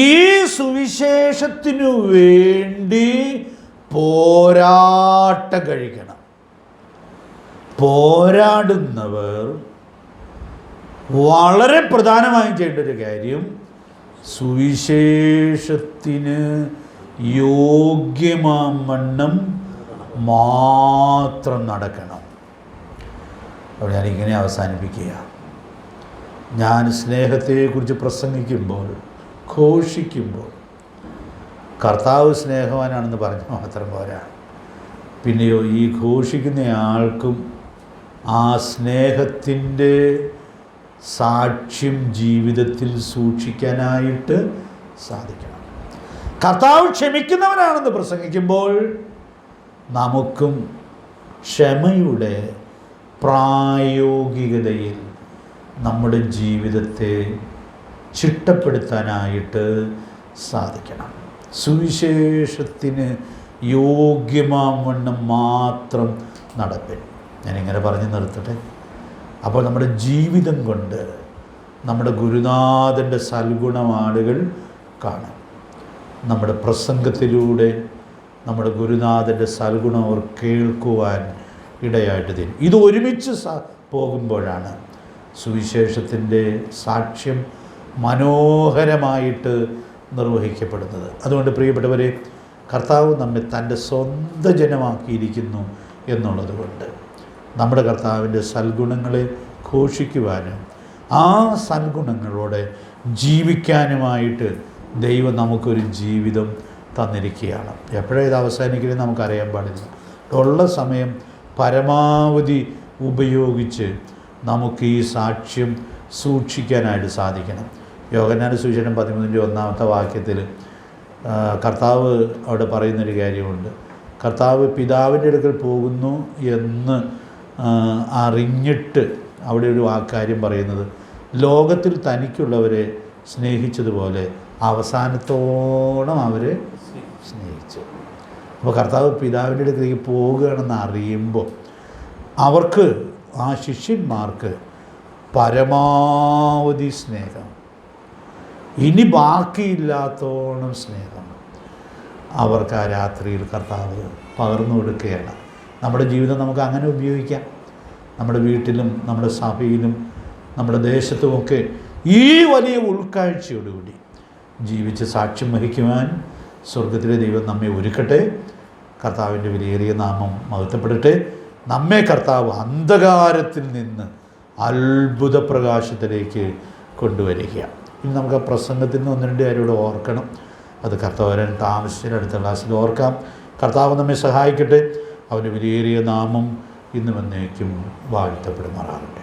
ഈ സുവിശേഷത്തിനു വേണ്ടി പോരാട്ടം കഴിക്കണം. പോരാടുന്നവർ വളരെ പ്രധാനമായും ചെയ്യേണ്ട ഒരു കാര്യം സുവിശേഷത്തിന് യോഗ്യമാവണ്ണം മാത്രം നടക്കണം. അപ്പോൾ ഞാനിങ്ങനെ അവസാനിപ്പിക്കുക. ഞാൻ സ്നേഹത്തെക്കുറിച്ച് പ്രസംഗിക്കുമ്പോൾ, ഘോഷിക്കുമ്പോൾ കർത്താവ് സ്നേഹവാനാണെന്ന് പറഞ്ഞ് മാത്രം പോരാ. പിന്നെയോ ഈ ഘോഷിക്കുന്ന ആൾക്കും ആ സ്നേഹത്തിൻ്റെ സാക്ഷ്യം ജീവിതത്തിൽ സൂക്ഷിക്കാനായിട്ട് സാധിക്കണം. കർത്താവ് ക്ഷമിക്കുന്നവനാണെന്ന് പ്രസംഗിക്കുമ്പോൾ നമുക്കും ക്ഷമയുടെ പ്രായോഗികതയിൽ നമ്മുടെ ജീവിതത്തെ ചിട്ടപ്പെടുത്താനായിട്ട് സാധിക്കണം. സുവിശേഷത്തിന് യോഗ്യമാവണ്ണം മാത്രം നടപ്പിൽ. ഞാനിങ്ങനെ പറഞ്ഞു നിർത്തട്ടെ. അപ്പോൾ നമ്മുടെ ജീവിതം കൊണ്ട് നമ്മുടെ ഗുരുനാഥൻ്റെ സൽഗുണം ആളുകൾ കാണും. നമ്മുടെ പ്രസംഗത്തിലൂടെ നമ്മുടെ ഗുരുനാഥൻ്റെ സൽഗുണം അവർ കേൾക്കുവാൻ ഇടയായിട്ട് തരും. ഇത് ഒരുമിച്ച് പോകുമ്പോഴാണ് സുവിശേഷത്തിൻ്റെ സാക്ഷ്യം മനോഹരമായിട്ട് നിർവഹിക്കപ്പെടുന്നത്. അതുകൊണ്ട് പ്രിയപ്പെട്ടവരെ, കർത്താവ് നമ്മെ തൻ്റെ സ്വന്തം ജനമാക്കിയിരിക്കുന്നു എന്നുള്ളത് കൊണ്ട് നമ്മുടെ കർത്താവിൻ്റെ സൽഗുണങ്ങളെ ഘോഷിക്കുവാനും ആ സൽഗുണങ്ങളോടെ ജീവിക്കാനുമായിട്ട് ദൈവം നമുക്കൊരു ജീവിതം തന്നിരിക്കുകയാണ്. എപ്പോഴാണ് ഇത് അവസാനിക്കുന്നത് നമുക്കറിയാൻ പാടില്ല. ഉള്ള സമയം പരമാവധി ഉപയോഗിച്ച് നമുക്ക് ഈ സാക്ഷ്യം സൂക്ഷിക്കാനായിട്ട് സാധിക്കണം. യോഹന്നാന്റെ സുവിശേഷം 13-1 വാക്യത്തിൽ കർത്താവ് അവിടെ പറയുന്നൊരു കാര്യമുണ്ട്. കർത്താവ് പിതാവിൻ്റെ അടുക്കൽ പോകുന്നു എന്ന് അറിഞ്ഞിട്ട് അവിടെ ഒരു കാര്യം പറയുന്നത്, ലോകത്തിൽ തനിക്കുള്ളവരെ സ്നേഹിച്ചതുപോലെ അവസാനത്തോളം അവരെ സ്നേഹിച്ചു. അപ്പോൾ കർത്താവ് പിതാവിൻ്റെ അടുക്കലേക്ക് പോകുകയാണെന്ന് അറിയുമ്പോൾ അവർക്ക്, ആ ശിഷ്യന്മാർക്ക് പരമാവധി സ്നേഹം, ഇനി ബാക്കിയില്ലാത്തോളം സ്നേഹം അവർക്ക് ആ രാത്രിയിൽ കർത്താവ് പകർന്നു കൊടുക്കുകയാണ്. നമ്മുടെ ജീവിതം നമുക്ക് അങ്ങനെ ഉപയോഗിക്കാം. നമ്മുടെ വീട്ടിലും നമ്മുടെ സഭയിലും നമ്മുടെ ദേശത്തുമൊക്കെ ഈ വലിയ ഉൾക്കാഴ്ചയോടുകൂടി ജീവിച്ച് സാക്ഷ്യം വഹിക്കുവാൻ സ്വർഗത്തിലെ ദൈവം നമ്മെ ഒരുക്കട്ടെ. കർത്താവിൻ്റെ വിലയേറിയ നാമം മഹത്വപ്പെടട്ടെ. നമ്മെ കർത്താവ് അന്ധകാരത്തിൽ നിന്ന് അത്ഭുത പ്രകാശത്തിലേക്ക് കൊണ്ടുവരിക. ഇനി നമുക്ക് ആ പ്രസംഗത്തിൽ നിന്ന് 1-2 കാര്യോട് ഓർക്കണം. അത് കർത്താവ് വരാൻ താമസിച്ചതിന് അടുത്ത ക്ലാസ്സിൽ ഓർക്കാം. കർത്താവ് നമ്മെ സഹായിക്കട്ടെ. അവൻ്റെ വിലയേറിയ നാമം ഇന്നും എന്നേക്കും വാഴ്ത്തപ്പെടുമാറാകട്ടെ.